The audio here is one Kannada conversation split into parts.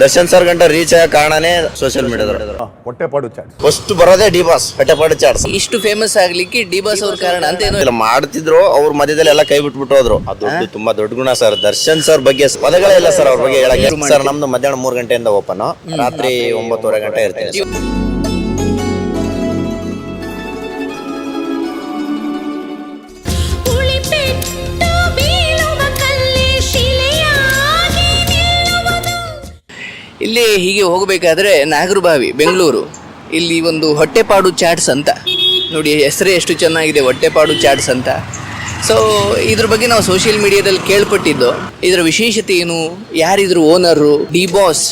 ದರ್ಶನ್ ಸರ್ ಗಂಟ ರೀಚ್ ಆಗ ಕಾರಣನೇ ಸೋಷಿಯಲ್ ಮೀಡಿಯಾದ ಹೊಟ್ಟೆಪಾಡು ಚಾಟ್ಸ್. ಫಸ್ಟ್ ಬರೋದೇ ಡಿ ಬಾಸ್ ಹೊಟ್ಟೆಪಾಡು ಚಾಟ್ಸ್. ಇಷ್ಟು ಫೇಮಸ್ ಆಗ್ಲಿಕ್ಕೆ ಡಿ ಬಾಸ್ ಅವ್ರ ಕಾರಣ ಅಂತ ಏನೋ ಇಲ್ಲ ಮಾಡ್ತಿದ್ರು, ಅವ್ರ ಮಧ್ಯದಲ್ಲಿ ಎಲ್ಲ ಕೈ ಬಿಟ್ಬಿಟ್ಟು ಹೋದ್ರು. ಅದು ತುಂಬಾ ದೊಡ್ಡ ಗುಣ ಸರ್. ದರ್ಶನ್ ಸರ್ ಬಗ್ಗೆ ಪದಗಳೇ ಇಲ್ಲ ಸರ್ ಅವ್ರ ಬಗ್ಗೆ ಹೇಳಕ್ಕೆ. ಸರ್ ನಮ್ದು ಮಧ್ಯಾಹ್ನ 3 ಗಂಟೆಯಿಂದ ಓಪನ್, ರಾತ್ರಿ 9:30 ಗಂಟೆ ಇರ್ತೀನಿ. ಇಲ್ಲಿ ಹೀಗೆ ಹೋಗಬೇಕಾದ್ರೆ ನಾಗರಬಾವಿ ಬೆಂಗಳೂರು, ಇಲ್ಲಿ ಒಂದು ಹೊಟ್ಟೆಪಾಡು ಚಾಟ್ಸ್ ಅಂತ ನೋಡಿ, ಹೆಸರೇ ಎಷ್ಟು ಚೆನ್ನಾಗಿದೆ, ಹೊಟ್ಟೆಪಾಡು ಚಾಟ್ಸ್ ಅಂತ. ಸೊ ಇದ್ರ ಬಗ್ಗೆ ನಾವು ಸೋಷಿಯಲ್ ಮೀಡಿಯಾದಲ್ಲಿ ಕೇಳ್ಪಟ್ಟಿದ್ದು. ಇದರ ವಿಶೇಷತೆ ಏನು, ಯಾರಿದ್ರು owner, D boss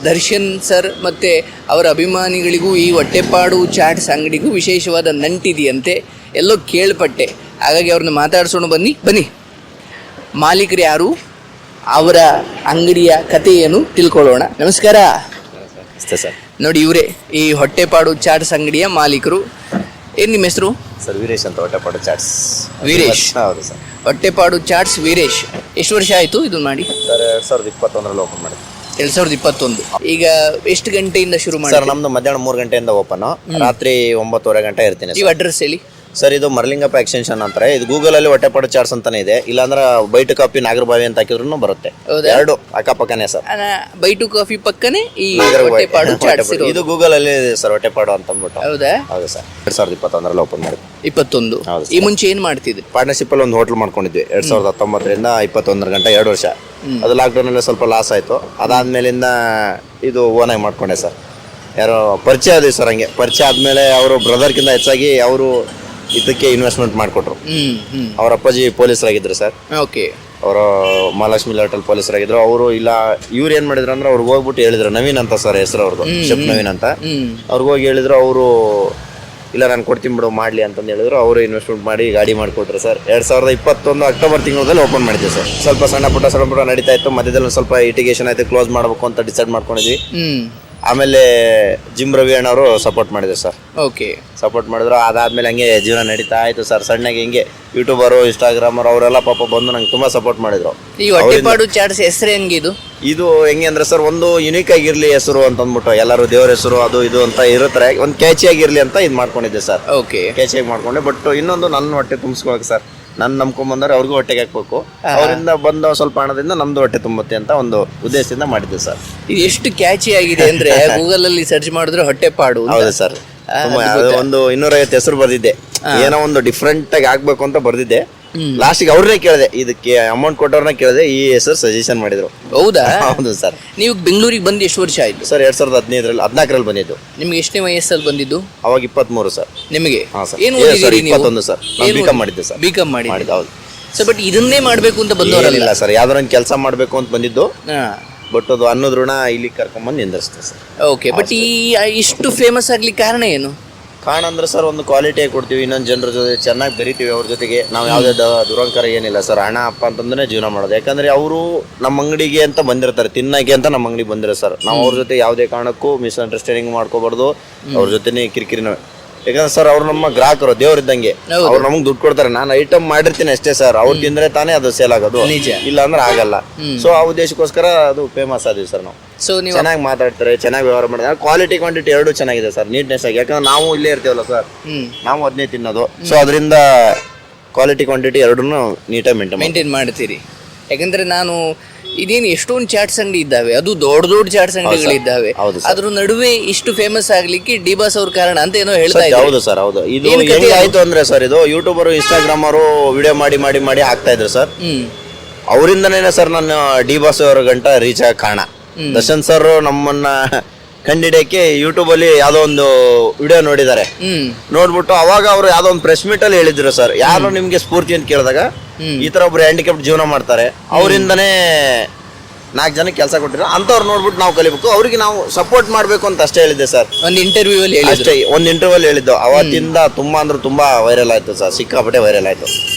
Darshan sir ಮತ್ತು ಅವರ ಅಭಿಮಾನಿಗಳಿಗೂ ಈ ಹೊಟ್ಟೆಪಾಡು ಚಾಟ್ಸ್ ಅಂಗಡಿಗೂ ವಿಶೇಷವಾದ ನಂಟಿದೆಯಂತೆ ಎಲ್ಲೋ ಕೇಳ್ಪಟ್ಟೆ. ಹಾಗಾಗಿ ಅವ್ರನ್ನ ಮಾತಾಡ್ಸೋಣ, ಬನ್ನಿ ಮಾಲೀಕರು ಯಾರು, ಅವರ ಅಂಗಡಿಯ ಕತೆ ಏನು ತಿಳ್ಕೊಳ್ಳೋಣ. ನಮಸ್ಕಾರ ಸರ್. ನೋಡಿ ಇವರೇ ಈ ಹೊಟ್ಟೆಪಾಡು ಚಾಟ್ಸ್ ಅಂಗಡಿಯ ಮಾಲೀಕರು. ಏನು ನಿಮ್ಮ ಹೆಸರು? ಸರ್ ವೀರೇಶ್ ಅಂತ, ಹೊಟ್ಟೆಪಾಡು ಚಾಟ್ಸ್. ವೀರೇಶ್. ಹೌದು ಸರ್. ಹೊಟ್ಟೆಪಾಡು ಚಾಟ್ಸ್ ವೀರೇಶ್. ಎಷ್ಟು ವರ್ಷ ಆಯಿತು ಇದು ಮಾಡಿ? ಸರ್ 2021 ಓಪನ್ ಮಾಡಿದ್ವಿ. 2021. ಈಗ ಎಷ್ಟು ಗಂಟೆಯಿಂದ ಶುರು ಮಾಡಿ? ಸರ್ ನಮ್ದು ಮಧ್ಯಾಹ್ನ 3 ಗಂಟೆಯಿಂದ ಓಪನ್, ರಾತ್ರಿ 9:30 ಗಂಟೆ ಇರ್ತೀನಿ. ನೀವು ಅಡ್ರೆಸ್ ಹೇಳಿ. ಸರ್ ಇದು ಮರಲಿಂಗಪ್ಪ ಎಕ್ಸ್ಟೆನ್ಷನ್ ಅಂತಾರೆ. ಇದು ಗೂಗಲ್ ಅಲ್ಲಿ ಹೊಟ್ಟೆಪಾಡು ಚಾಟ್ಸ್ ಅಂತಾನೆ ಇದೆ. ಇಲ್ಲಾಂದ್ರೆ ಬೈಟ್ ಕಾಫಿ ನಾಗರಬಾವಿ ಅಂತ ಹಾಕಿದ್ರು ಬರುತ್ತೆ. ಎರಡು ಅಕ್ಕಪಕ್ಕನೇ ಸರ್. ಬೈಟು ಕಾಫಿ ಪಕ್ಕನೆ ಈ ಹೊಟ್ಟೆಪಾಡು ಚಾಟ್ಸ್ ಇರೋದು. ಇದು ಗೂಗಲ್ ಅಲ್ಲಿ ಇದೆ ಸರ್, ಹೊಟ್ಟೆಪಾಡು ಅಂತ ಅಂದ್ಬಿಟ್ಟು. ಹೌದಾ? ಹೌದು ಸರ್. 2021 ಓಪನ್ ಮಾಡಿದ್ವಿ. 21. ಈ ಮುಂಚೆ ಏನ್ ಮಾಡ್ತಿದ್ರಿ? ಪಾರ್ಟ್ನರ್ಶಿಪ್ ಅಲ್ಲಿ ಒಂದು ಹೋಟೆಲ್ ಮಾಡ್ಕೊಂಡಿದ್ವಿ 2019ರಿಂದ 21 ಗಂಟೆ 2 ವರ್ಷ. ಅದು ಲಾಕ್ಡೌನ್ ಅಲ್ಲಿ ಸ್ವಲ್ಪ ಲಾಸ್ ಆಯ್ತು. ಅದಾದ್ಮೇಲಿಂದ ಇದು ಓನ್ ಆಗಿ ಮಾಡ್ಕೊಂಡೆ ಸರ್. ಯಾರೋ ಪರಿಚಯ ಆದ್ವಿ ಸರ್. ಹಂಗೆ ಪರಿಚಯ ಆದ್ಮೇಲೆ ಅವರು ಬ್ರದರ್ಕಿಂತ ಹೆಚ್ಚಾಗಿ ಅವರು ಇದಕ್ಕೆ ಇನ್ವೆಸ್ಟ್ಮೆಂಟ್ ಮಾಡಿಕೊಟ್ರು. ಅವ್ರ ಅಪ್ಪಾಜಿ ಪೊಲೀಸರಾಗಿದ್ರು ಸರ್. ಓಕೆ. ಅವರು ಮಹಾಲಕ್ಷ್ಮಿ ಹೋಟೆಲ್ ಪೊಲೀಸರಾಗಿದ್ರು. ಅವರು ಇಲ್ಲ ಇವ್ರು ಏನ್ ಮಾಡಿದ್ರು ಅಂದ್ರೆ ಅವ್ರಿಗೆ ಹೋಗ್ಬಿಟ್ಟು ಹೇಳಿದ್ರು, ನವೀನ್ ಅಂತ ಸರ್ ಹೆಸರು ಅವ್ರದ್ದು, ಶೆಫ್ ನವೀನ್ ಅಂತ. ಅವ್ರಿಗೆ ಹೋಗಿ ಹೇಳಿದ್ರು. ಅವರು ಇಲ್ಲ ನಾನು ಕೊಡ್ತೀನಿ ಬಿಡು ಮಾಡ್ಲಿ ಅಂತಂದು ಹೇಳಿದ್ರು. ಅವರು ಇನ್ವೆಸ್ಟ್ಮೆಂಟ್ ಮಾಡಿ ಗಾಡಿ ಮಾಡಿಕೊಟ್ರು ಸರ್. 2021 ಅಕ್ಟೋಬರ್ ತಿಂಗಳಲ್ಲಿ ಓಪನ್ ಮಾಡಿದ್ವಿ ಸರ್. ಸ್ವಲ್ಪ ಸಣ್ಣ ಪುಟ್ಟ ನಡೀತಾ ಇತ್ತು. ಮಧ್ಯದಲ್ಲಿ ಸ್ವಲ್ಪ ಇಟಿಗೇಷನ್ ಆಯ್ತು, ಕ್ಲೋಸ್ ಮಾಡ್ಬೇಕು ಅಂತ ಡಿಸೈಡ್ ಮಾಡ್ಕೊಂಡಿದ್ವಿ. ಆಮೇಲೆ ಜಿಮ್ ರವಿ ಅಣ್ಣವರು ಸಪೋರ್ಟ್ ಮಾಡಿದ್ರು ಸರ್. ಓಕೆ. ಸಪೋರ್ಟ್ ಮಾಡಿದ್ರು. ಅದಾದ್ಮೇಲೆ ಹಂಗೆ ಜೀವನ ನಡೀತಾ ಆಯ್ತು ಸರ್. ಸಣ್ಣಗೆ ಹಿಂಗೆ ಯೂಟ್ಯೂಬರು, ಇನ್ಸ್ಟಾಗ್ರಾಮರು ಅವರೆಲ್ಲ ಪಾಪ ಬಂದು ನಂಗೆ ತುಂಬಾ ಸಪೋರ್ಟ್ ಮಾಡಿದ್ರು. ಈ ಹೊಟ್ಟೆಪಾಡು ಚಾಟ್ಸ್ ಹೆಸರು ಹೆಂಗಿದು? ಇದು ಹೆಂಗೆ ಅಂದ್ರೆ ಸರ್, ಒಂದು ಯುನೀಕ್ ಆಗಿರ್ಲಿ ಹೆಸರು ಅಂತ ಅಂದ್ಬಿಟ್ಟು, ಎಲ್ಲರೂ ದೇವ್ರ ಹೆಸರು ಅದು ಇದು ಅಂತ ಇರುತ್ತಾರೆ, ಒಂದು ಕ್ಯಾಚಿ ಆಗಿರ್ಲಿ ಅಂತ ಇದು ಮಾಡ್ಕೊಂಡಿದ್ದೆ ಸರ್. ಓಕೆ. ಕ್ಯಾಚಿಯಾಗಿ ಮಾಡ್ಕೊಂಡೆ. ಬಟ್ ಇನ್ನೊಂದು ನನ್ನ ಹೊಟ್ಟೆ ತುಂಬಿಸ್ಕೊಳಕ್ ಸರ್. ನನ್ನ ನಂಬ್ಕೊಂಬಂದ್ರೆ ಅವ್ರಿಗೂ ಹೊಟ್ಟೆಗೆ ಹಾಕ್ಬೇಕು. ಅವರಿಂದ ಬಂದ ಸ್ವಲ್ಪ ಹಣದಿಂದ ನಮ್ದು ಹೊಟ್ಟೆ ತುಂಬುತ್ತೆ ಅಂತ ಒಂದು ಉದ್ದೇಶದಿಂದ ಮಾಡಿದ್ದೆ ಸರ್. ಇದು ಎಷ್ಟು ಕ್ಯಾಚಿ ಆಗಿದೆ ಅಂದ್ರೆ ಗೂಗಲ್ ಅಲ್ಲಿ ಸರ್ಚ್ ಮಾಡಿದ್ರೆ ಹೊಟ್ಟೆಪಾಡು. ಹೌದು ಸರ್. ಒಂದು 250 ಹೆಸರು ಬರ್ದಿದ್ದೆ. ಏನೋ ಒಂದು ಡಿಫ್ರೆಂಟ್ ಆಗಿ ಆಗ್ಬೇಕು ಅಂತ ಬರ್ದಿದ್ದೆ. ಲಾಸ್ಟಿಗೆ ಅವ್ರನ್ನೇ ಕೇಳಿದೆ, ಇದಕ್ಕೆ ಅಮೌಂಟ್ ಕೊಟ್ಟವ್ರನ್ನ ಕೇಳಿದೆ, ಈ ಹೆಸರು ಸಜೆಷನ್ ಮಾಡಿದ್ರು. ಹೌದಾ? ಹೌದು ಸರ್. ನೀವು ಬೆಂಗಳೂರಿಗೆ ಬಂದು ಎಷ್ಟು ವರ್ಷ ಆಯ್ತು ಸರ್? 2014ರಲ್ಲಿ ಬಂದಿದ್ದು. ನಿಮ್ಗೆ ಎಷ್ಟನೇ ವಯಸ್ಸಲ್ಲಿ ಬಂದಿದ್ದು? ಅವಾಗ 23 ಸರ್. ನಿಮಗೆ ಏನು ಓದಿದ್ದೀರಿ ನೀವು? 21 ಸರ್. ಬಿಕಾಮ್ ಮಾಡಿದ್ದೆ ಸರ್. ಬಿಕಾಮ್ ಮಾಡಿದ್ದು. ಹೌದು ಸರ್. ಬಟ್ ಇದನ್ನೇ ಮಾಡ್ಬೇಕು ಅಂತ ಬಂದವರಲ್ಲ ಸರ್, ಯಾವ್ದಾರ ಒಂದು ಕೆಲಸ ಮಾಡ್ಬೇಕು ಅಂತ ಬಂದಿದ್ದು. ಬಟ್ ಅದು ಅನ್ನೋದ್ ಋಣ ಇಲ್ಲಿ ಕರ್ಕೊಂಡ್ಬಂದು ನಿಂದಿರ್ತದೆ ಸರ್. ಓಕೆ. ಬಟ್ ಈ ಇಷ್ಟು ಫೇಮಸ್ ಆಗ್ಲಿಕ್ಕೆ ಕಾರಣ ಏನು? ಕಾರಣ ಅಂದ್ರೆ ಸರ್, ಒಂದು ಕ್ವಾಲಿಟಿ ಕೊಡ್ತೀವಿ, ಇನ್ನೊಂದು ಜನರ ಜೊತೆ ಚೆನ್ನಾಗಿ ಬೆರಿತೀವಿ. ಅವ್ರ ಜೊತೆಗೆ ನಾವು ಯಾವುದೇ ದುರಂಕಾರ ಏನಿಲ್ಲ ಸರ್. ಹಣ ಅಪ್ಪ ಅಂತಂದ್ರೆ ಜೀವನ ಮಾಡೋದು. ಯಾಕಂದ್ರೆ ಅವರು ನಮ್ಮ ಅಂಗಡಿಗೆ ಅಂತ ಬಂದಿರ್ತಾರೆ, ತಿನ್ನಕ್ಕೆ ಅಂತ ನಮ್ಮ ಅಂಗಡಿಗೆ ಬಂದಿರೋ ಸರ್. ನಾವು ಅವ್ರ ಜೊತೆ ಯಾವುದೇ ಕಾರಣಕ್ಕೂ ಮಿಸ್ಅಂಡರ್ಸ್ಟ್ಯಾಂಡಿಂಗ್ ಮಾಡ್ಕೋಬಾರ್ದು. ಅವ್ರ ಜೊತೆನೇ ಕಿರಿಕಿರಿನ. ಯಾಕಂದ್ರೆ ಸರ್ ಅವ್ರು ನಮ್ಮ ಗ್ರಾಹಕರು, ದೇವ್ರಿದ್ದಂಗೆ. ಅವ್ರು ನಮಗೆ ದುಡ್ಡು ಕೊಡ್ತಾರೆ. ನಾನು ಐಟಮ್ ಮಾಡಿರ್ತೀನಿ ಅಷ್ಟೇ ಸರ್. ಅವ್ರು ತಿಂದ್ರೆ ತಾನೇ ಅದು ಸೇಲ್ ಆಗೋದು, ಇಲ್ಲ ಅಂದ್ರೆ ಆಗಲ್ಲ. ಸೊ ಆ ಉದ್ದೇಶಕ್ಕೋಸ್ಕರ ಅದು ಫೇಮಸ್ ಆದ್ವಿ ಸರ್ ನಾವು. ಸೊ ನೀವು ಚೆನ್ನಾಗಿ ಮಾತಾಡ್ತಾರೆ, ಚೆನ್ನಾಗಿ ವ್ಯವಹಾರ ಮಾಡಿದ್ರೆ, ಕ್ವಾಲಿಟಿ ಕ್ವಾಂಟಿಟಿ ಎರಡೂ ಚೆನ್ನಾಗಿದೆ ಸರ್. ನೀಟ್ನೆಸ್ ಆಗಿ. ಯಾಕಂದ್ರೆ ನಾವು ಇಲ್ಲೇ ಇರ್ತೀವಲ್ಲ ಸರ್, ನಾವು ಅದನ್ನೇ ತಿನ್ನೋದು. ಸೊ ಅದರಿಂದ ಕ್ವಾಲಿಟಿ ಕ್ವಾಂಟಿಟಿ ಎರಡೂ ನೀಟಾಗಿ ಮೇಂಟೈನ್ ಮಾಡ್ತೀರಿ. ಯಾಕಂದ್ರೆ ನಾನು ಇದೇನು ಎಷ್ಟೊಂದು ಚಾಟ್ಸ್ ಅಂಗಡಿ ಇದ್ದಾವೆ, ಅದು ದೊಡ್ಡ ದೊಡ್ಡ ಚಾಟ್ಸ್ ಅಂಗಡಿಗಳಿದ್ದಾವೆ. ಅದ್ರ ನಡುವೆ ಇಷ್ಟು ಫೇಮಸ್ ಆಗ್ಲಿಕ್ಕೆ ಡಿ ಬಾಸ್ ಅವ್ರ ಕಾರಣ ಅಂತ ಏನೋ ಹೇಳ್ತಾ ಇದ್ದಾರೆ. ಹೌದು ಸರ್. ಹೌದು. ಇದು ಹೆಂಗೆ ಆಯ್ತು ಅಂದ್ರೆ ಸರ್, ಇದು ಯೂಟ್ಯೂಬರು, ಇನ್ಸ್ಟಾಗ್ರಾಮ್ ಅವರು ವಿಡಿಯೋ ಮಾಡಿ ಹಾಕ್ತಾ ಇದ್ರು ಸರ್. ಅವರಿಂದನೇ ಸರ್ ನಾನು ಡಿ ಬಾಸ್ ಅವ್ರ ಗಂಟ ರೀಚ್ ಆಗ ಕಾರಣ. ದರ್ಶನ್ ಸರ್ ನಮ್ಮನ್ನ ಕಂಡಿಡಿಯಕ್ಕೆ ಯೂಟ್ಯೂಬ್ ಅಲ್ಲಿ ಯಾವ್ದೋ ಒಂದು ವಿಡಿಯೋ ನೋಡಿದ್ದಾರೆ. ನೋಡ್ಬಿಟ್ಟು ಅವಾಗ ಅವ್ರು ಯಾವ್ದೋ ಒಂದು ಪ್ರೆಸ್ ಮೀಟ್ ಅಲ್ಲಿ ಹೇಳಿದ್ರು ಸರ್, ಯಾರು ನಿಮ್ಗೆ ಸ್ಫೂರ್ತಿ ಅಂತ ಕೇಳಿದಾಗ, ಈ ತರ ಒಬ್ರು ಹ್ಯಾಂಡಿಕ್ಯಾಪ್ಟ್ ಜೀವನ ಮಾಡ್ತಾರೆ, ಅವರಿಂದನೇ 4 ಜನಕ್ಕೆ ಕೆಲಸ ಕೊಟ್ಟಿರೋ ಅಂತವ್ರು ನೋಡ್ಬಿಟ್ಟು ನಾವು ಕಲಿಬೇಕು, ಅವ್ರಿಗೆ ನಾವು ಸಪೋರ್ಟ್ ಮಾಡ್ಬೇಕು ಅಂತ ಅಷ್ಟೇ ಹೇಳಿದ್ದೆ ಸರ್. ಒಂದು ಇಂಟರ್ವ್ಯೂ ಅಲ್ಲಿ ಅಷ್ಟೇ, ಒಂದು ಇಂಟರ್ವ್ಯೂ ಅಲ್ಲಿ ಹೇಳಿದ್ದು. ಅವತ್ತಿಂದ ತುಂಬಾ ಅಂದ್ರೆ ತುಂಬಾ ವೈರಲ್ ಆಯ್ತು ಸರ್. ಸಿಕ್ಕಾಪಟ್ಟೆ ವೈರಲ್ ಆಯ್ತು.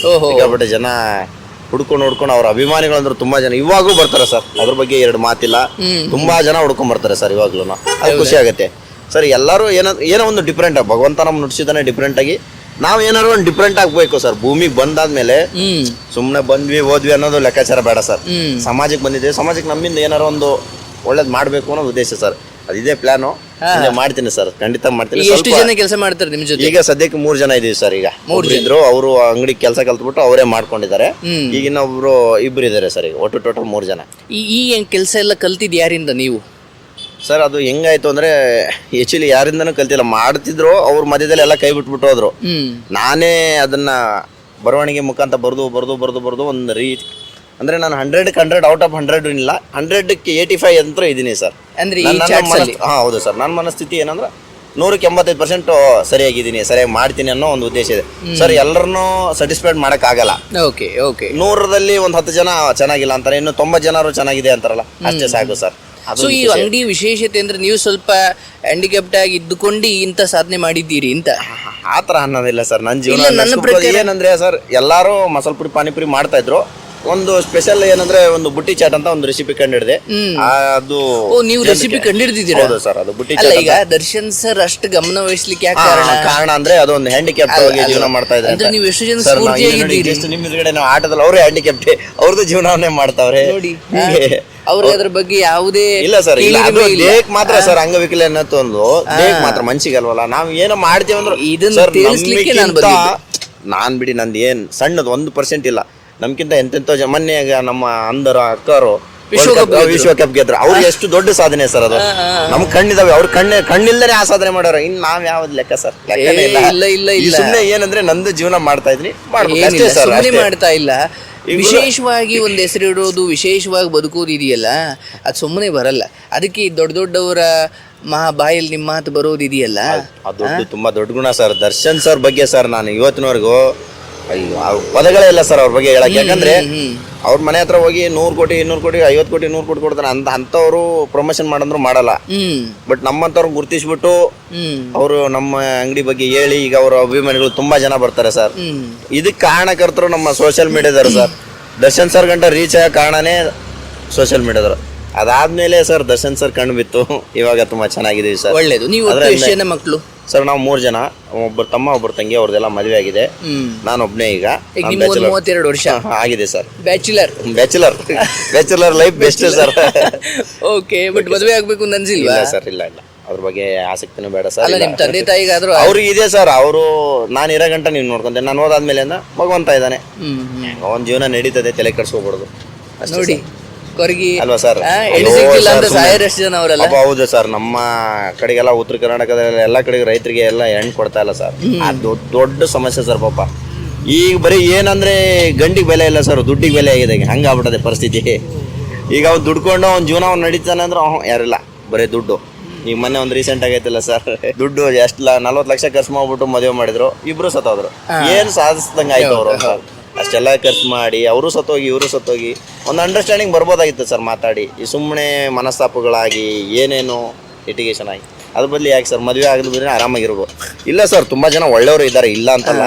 ಸಿಕ್ಕಾಪಟ್ಟೆ ಜನ ಹುಡ್ಕೊಂಡು ಅವ್ರ ಅಭಿಮಾನಿಗಳಂದ್ರೆ ತುಂಬಾ ಜನ ಇವಾಗೂ ಬರ್ತಾರೆ ಸರ್. ಅದ್ರ ಬಗ್ಗೆ 2 ಮಾತಿಲ್ಲ. ತುಂಬಾ ಜನ ಹುಡ್ಕೊಂಡ್ ಬರ್ತಾರೆ ಸರ್ ಇವಾಗ್ಲೂ. ಅದು ಖುಷಿ ಆಗುತ್ತೆ ಸರ್. ಎಲ್ಲರೂ ಏನೋ ಒಂದು ಡಿಫ್ರೆಂಟ್, ಭಗವಂತ ನಮ್ ನುಡ್ಸಿದಾನೆ ಡಿಫ್ರೆಂಟ್ ಆಗಿ. ನಾವ್ ಏನಾದ್ರು ಒಂದು ಡಿಫ್ರೆಂಟ್ ಆಗ್ಬೇಕು ಸರ್. ಭೂಮಿಗೆ ಬಂದಾದ್ಮೇಲೆ ಸುಮ್ನೆ ಬಂದ್ವಿ ಹೋದ್ವಿ ಅನ್ನೋದು ಲೆಕ್ಕಾಚಾರ ಬೇಡ ಸರ್. ಸಮಾಜಕ್ಕೆ ಬಂದಿದ್ದೀವಿ, ಸಮಾಜಕ್ಕೆ ನಮ್ಮಿಂದ ಏನಾರು ಒಂದು ಒಳ್ಳೇದು ಮಾಡಬೇಕು ಅನ್ನೋ ಉದ್ದೇಶ ಸರ್. ಅದಿದೆ ಪ್ಲಾನು, ಮಾಡ್ತೀನಿ ಸರ್, ಖಂಡಿತ ಮಾಡ್ತೀನಿ. ಈಗ ಎಷ್ಟು ಜನ ಕೆಲಸ ಮಾಡ್ತಾರೆ ನಿಮ್ ಜೊತೆ? ಈಗ ಸದ್ಯಕ್ಕೆ 3 ಜನ ಇದೀವಿ ಸರ್. ಈಗ 3 ಇದ್ರು, ಅವರು ಅಂಗಡಿ ಕೆಲಸ ಕಲ್ತ್ಬಿಟ್ಟು ಅವರೇ ಮಾಡ್ಕೊಂಡಿದ್ದಾರೆ. ಈಗ ಇನ್ನೊಬ್ರು 2 ಇದಾರೆ ಸರ್. ಈಗ ಒಟ್ಟು ಟೋಟಲ್ 3 ಜನ. ಈ ಕೆಲಸ ಎಲ್ಲ ಕಲ್ತಿದ್ ಯಾರಿಂದ ನೀವು? ಸರ್ ಅದು ಹೆಂಗಾಯ್ತು ಅಂದ್ರೆ ಆಕ್ಚುಲಿ ಯಾರಿಂದನೂ ಕಲ್ತಿಲ್ಲ, ಮಾಡ್ತಿದ್ರು ಅವ್ರ ಮಧ್ಯದಲ್ಲಿ ಎಲ್ಲ ಕೈ ಬಿಟ್ಬಿಟ್ಟು ಹೋದ್ರು. ನಾನೇ ಅದನ್ನ ಬರವಣಿಗೆ ಮುಖಾಂತರ ಬರ್ದು ಒಂದು ಅಂದ್ರೆ ನಾನು 100ಕ್ಕೆ 100 ಔಟ್ ಆಫ್ 100 ಇಲ್ಲ, 100ಕ್ಕೆ 85 ಅಂತ ಇದೀನಿ ಸರ್. ಅಂದ್ರೆ ಹೌದು ಸರ್. ನನ್ನ ಮನಸ್ಥಿತಿ ಏನಂದ್ರೆ 100ಕ್ಕೆ 85% ಸರಿಯಾಗಿದ್ದೀನಿ, ಸರಿಯಾಗಿ ಮಾಡ್ತೀನಿ ಅನ್ನೋ ಒಂದು ಉದ್ದೇಶ ಇದೆ ಸರ್. ಎಲ್ಲರನ್ನೂ ಸ್ಯಾಟಿಸ್ಫೈಡ್ ಮಾಡಕ್ ಆಗಲ್ಲ. 100ರಲ್ಲಿ ಒಂದು 10 ಜನ ಚೆನ್ನಾಗಿಲ್ಲ ಅಂತಾರೆ, ಇನ್ನು 90 ಜನರು ಚೆನ್ನಾಗಿದೆ ಅಂತಾರಲ್ಲ, ಅಷ್ಟೇ ಸಾಕು ಸರ್. ಸೊ ಈ ಅಂಗಡಿ ವಿಶೇಷತೆ ಅಂದ್ರೆ ನೀವು ಸ್ವಲ್ಪ ಹ್ಯಾಂಡಿಕ್ಯಾಪ್ಟ್ ಆಗಿ ಇದ್ದುಕೊಂಡು ಇಂಥ ಸಾಧನೆ ಮಾಡಿದ್ದೀರಿ ಅಂತ ಆತರ ಅನ್ನೋದಿಲ್ಲ ಸರ್. ನನ್ನ ಜೀವನ ಏನಂದ್ರೆ ಸರ್, ಎಲ್ಲಾರು ಮಸಾಲ ಪುರಿ ಪಾನಿಪುರಿ ಮಾಡ್ತಾ ಇದ್ರು. ಒಂದು ಸ್ಪೆಷಲ್ ಏನಂದ್ರೆ ಒಂದು ಬುಟ್ಟಿ ಚಾಟ್ ಅಂತ ಒಂದು ರೆಸಿಪಿ ಕಂಡಿಡಿದೆ. ಅದು ನೀವು ರೆಸಿಪಿ ಕಂಡಿಡಿದಿದ್ದೀರಾ? ಹೌದು ಸರ್. ಅದು ಬುಟ್ಟಿ ಚಾಟ್. ಈಗ ದರ್ಶನ್ ಸರ್ ಅಷ್ಟು ಗಮನ ವಹಿಸ್ಲಿಕ್ಕೆ ಯಾಕೆ ಕಾರಣ ಅಂದ್ರೆ ಅದೊಂದು ಹ್ಯಾಂಡಿಕ್ಯಾಪ್ಟ್ ಆಗಿ ಜೀವನ ಮಾಡ್ತಾ ಇದ್ದಾರೆ. ನೀವು ಎಷ್ಟು ಜನ ಸ್ಫೂರ್ತಿಯಾಗಿದ್ದೀರಿ? ನಿಮ್ಮ ಎದುರುಗಡೆ ನಾವು ಆಟದಲ್ಲಿ ಅವರು ಹ್ಯಾಂಡಿಕ್ಯಾಪ್ಟ್, ಅವ್ರದ್ದು ಜೀವನವನ್ನೇ ಮಾಡ್ತಾವ್ರೆ ನೋಡಿ. ಅವ್ರಿಗೆ ಅದ್ರ ಬಗ್ಗೆ ಯಾವುದೇ ಇಲ್ಲ ಸರ್. ಇಲ್ಲ, ಅದು ದೇಹಕ್ಕೆ ಮಾತ್ರ ಸರ್. ಅಂಗವಿಕಲ ಅನ್ನೋದು ಒಂದು ದೇಹಕ್ಕೆ ಮಾತ್ರ, ಮನ್ಸಿಗೆ ಅಲ್ವಲ್ಲ. ನಾವ್ ಏನೋ ಮಾಡ್ತೀವಿ ಅಂದ್ರೆ ನಾನ್ ಬಿಡಿ, ನಂದು ಏನ್ ಸಣ್ಣದು 1% ಇಲ್ಲ. ನಮ್ಗಿಂತ ಎಂತೆಂತೋ ಮೊನ್ನೆ ನಮ್ಮ ಅಂದರು ಅಕ್ಕರು ವಿಶ್ವಕಪ್ ಗೆದ್ರು. ಅವ್ರಿಗೆ ಎಷ್ಟು ದೊಡ್ಡ ಸಾಧನೆ ಸರ್ ಅದು. ನಮ್ ಕಣ್ಣಿದಾವೆ, ಅವ್ರ ಕಣ್ಣಿಲ್ದೇ ಆ ಸಾಧನೆ ಮಾಡೋರು. ಇನ್ ನಾವ್ ಯಾವ್ದು ಲೆಕ್ಕ ಸರ್? ಸುಮ್ಮನೆ ಏನಂದ್ರೆ ನಂದು ಜೀವನ ಮಾಡ್ತಾ ಇದ್ರಿ, ಮಾಡ್ತಾ ಇಲ್ಲ. ವಿಶೇಷವಾಗಿ ಒಂದು ಹೆಸರಿಡೋದು, ವಿಶೇಷವಾಗಿ ಬದುಕೋದು ಇದೆಯಲ್ಲ, ಅದು ಸುಮ್ಮನೆ ಬರಲ್ಲ. ಅದಕ್ಕೆ ದೊಡ್ಡವರ ಬಾಯಲ್ಲಿ ನಿಮ್ಮ ಮಾತು ಬರೋದು ಇದೆಯಲ್ಲ, ಅದು ತುಂಬಾ ದೊಡ್ಡ ಗುಣ ಸರ್. ದರ್ಶನ್ ಸರ್ ಬಗ್ಗೆ ಸರ್ ನಾನು ಇವತ್ತಿನವರೆಗೂ ಪದಗಳೇ ಇಲ್ಲ ಸರ್ ಅವ್ರ ಬಗ್ಗೆ ಹೇಳಕ್. ಯಾಕಂದ್ರೆ ಅವ್ರ ಮನೆ ಹತ್ರ ಹೋಗಿ 100 ಕೋಟಿ 200 ಕೋಟಿ 50 ಕೋಟಿ 100 ಕೋಟಿ ಕೊಡ್ತಾರೆ ಅಂತವ್ರು ಪ್ರಮೋಷನ್ ಮಾಡಂದ್ರು ಮಾಡಲ್ಲ. ಬಟ್ ನಮ್ಮಂತವ್ರು ಗುರ್ತಿಸ್ಬಿಟ್ಟು ಅವರು ನಮ್ಮ ಅಂಗಡಿ ಬಗ್ಗೆ ಹೇಳಿ ಈಗ ಅವರ ಅಭಿಮಾನಿಗಳು ತುಂಬಾ ಜನ ಬರ್ತಾರೆ ಸರ್. ಇದಕ್ಕೆ ಕಾರಣಕರ್ತರು ನಮ್ಮ ಸೋಷಿಯಲ್ ಮೀಡಿಯಾದವರು ಸರ್. ದರ್ಶನ್ ಸರ್ ಗಂಟ ರೀಚ್ ಆಗೋ ಕಾರಣನೇ ಸೋಷಿಯಲ್ ಮೀಡಿಯಾದವರು. ಅದಾದ್ಮೇಲೆ ಸರ್ ದರ್ಶನ್ ಸರ್ ಕಣ್ಣು ಬಿತ್ತು. ಇವಾಗ ತುಂಬಾ ಚೆನ್ನಾಗಿದೀವಿ ಸರ್. ಒಳ್ಳೇದು. ನೀವು ಮಕ್ಕಳು ಸರ್? ನಾವು 3 ಜನ, ಒಬ್ಬರು ತಮ್ಮ ಒಬ್ಬರು ತಂಗಿ, ಅವ್ರದೆಲ್ಲ ಮದುವೆ ಆಗಿದೆ. ನಾನೊಬ್ನೇ ಈಗ. 32 ವರ್ಷ ಆಗಿದೆ sir. Bachelor life best sir. Okay. But ಮದುವೆ ಆಗ್ಬೇಕು ಅಂತ ಅನ್ಸಿಲ್ವಾ? ಇಲ್ಲ ಸರ್, ಇಲ್ಲ ಅದ್ರ ಬಗ್ಗೆ ಆಸಕ್ತಿನೂ ಬೇಡ ಸರ್. ನಿಮ್ ತಂದೆ ತಾಯಿಗಾದ್ರೂ ಅವ್ರಿಗೆ ಇದೆ ಸರ್. ಅವರು ನಾನು ಇರೋ ಗಂಟ ನೀವು ನೋಡ್ಕೊಂತೆ, ನಾನು ಹೋದಾದ್ಮೇಲೆ ಭಗವಂತ ಇದ್ದಾನೆ, ಅವನ ಜೀವನ ನಡೀತದೆ, ತಲೆ ಕೆಡಿಸ್ಕೋಬಾರ್ದು ನೋಡಿ. ಅಲ್ವಾ ಸರ್? ಹೌದು ಸರ್. ನಮ್ಮ ಕಡೆಗೆಲ್ಲ ಉತ್ತರ ಕರ್ನಾಟಕದಲ್ಲಿ ಎಲ್ಲ ಕಡೆಗೆ ರೈತರಿಗೆ ಎಲ್ಲ ಹೆಣ್ಣು ಕೊಡ್ತಾ ಇಲ್ಲ ಸರ್. ಅದು ದೊಡ್ಡ ಸಮಸ್ಯೆ ಸರ್ ಪಾಪ. ಈಗ ಬರೀ ಏನಂದ್ರೆ ಗಂಡಿಗೆ ಬೆಲೆ ಇಲ್ಲ ಸರ್, ದುಡ್ಡಿಗೆ ಬೆಲೆ ಆಗಿದೆ. ಹಂಗಾಗ್ಬಿಟ್ಟದೆ ಪರಿಸ್ಥಿತಿ. ಈಗ ಅವ್ನು ದುಡ್ಕೊಂಡು ಅವ್ನ ಜೀವನ ಅವ್ನು ನಡೀತಾನೆ ಅಂದ್ರೆ ಯಾರಿಲ್ಲ, ಬರೀ ದುಡ್ಡು. ಈಗ ಮೊನ್ನೆ ಒಂದು ರೀಸೆಂಟ್ ಆಗೈತಿಲ್ಲ ಸರ್, ದುಡ್ಡು ಎಷ್ಟು 40 ಲಕ್ಷ ಖರ್ಚು ಮಾಡ್ಬಿಟ್ಟು ಮದುವೆ ಮಾಡಿದ್ರು, ಇಬ್ರು ಸತ್ತೋದ್ರು. ಏನ್ ಸಾಧಿಸ್ದಂಗ ಆಯ್ತು ಅವರು. ಅಷ್ಟೆಲ್ಲ ಖರ್ಚು ಮಾಡಿ ಅವರು ಸತ್ತೋಗಿ ಇವರು ಸತ್ತೋಗಿ ಒಂದು ಅಂಡರ್ಸ್ಟ್ಯಾಂಡಿಂಗ್ ಬರ್ಬೋದಾಗಿತ್ತು ಸರ್ ಮಾತಾಡಿ. ಈ ಸುಮ್ಮನೆ ಮನಸ್ತಾಪಗಳಾಗಿ ಏನೇನು ಲಿಟಿಗೇಷನ್ ಆಗಿ ಅದ್ರ ಬದಲು ಯಾಕೆ ಸರ್ ಮದುವೆ ಆಗದ ಬಂದ್ರೆ ಆರಾಮಾಗಿರ್ಬೋದು. ಇಲ್ಲ ಸರ್, ತುಂಬಾ ಜನ ಒಳ್ಳೆಯವರು ಇದ್ದಾರೆ, ಇಲ್ಲ ಅಂತಲ್ಲ.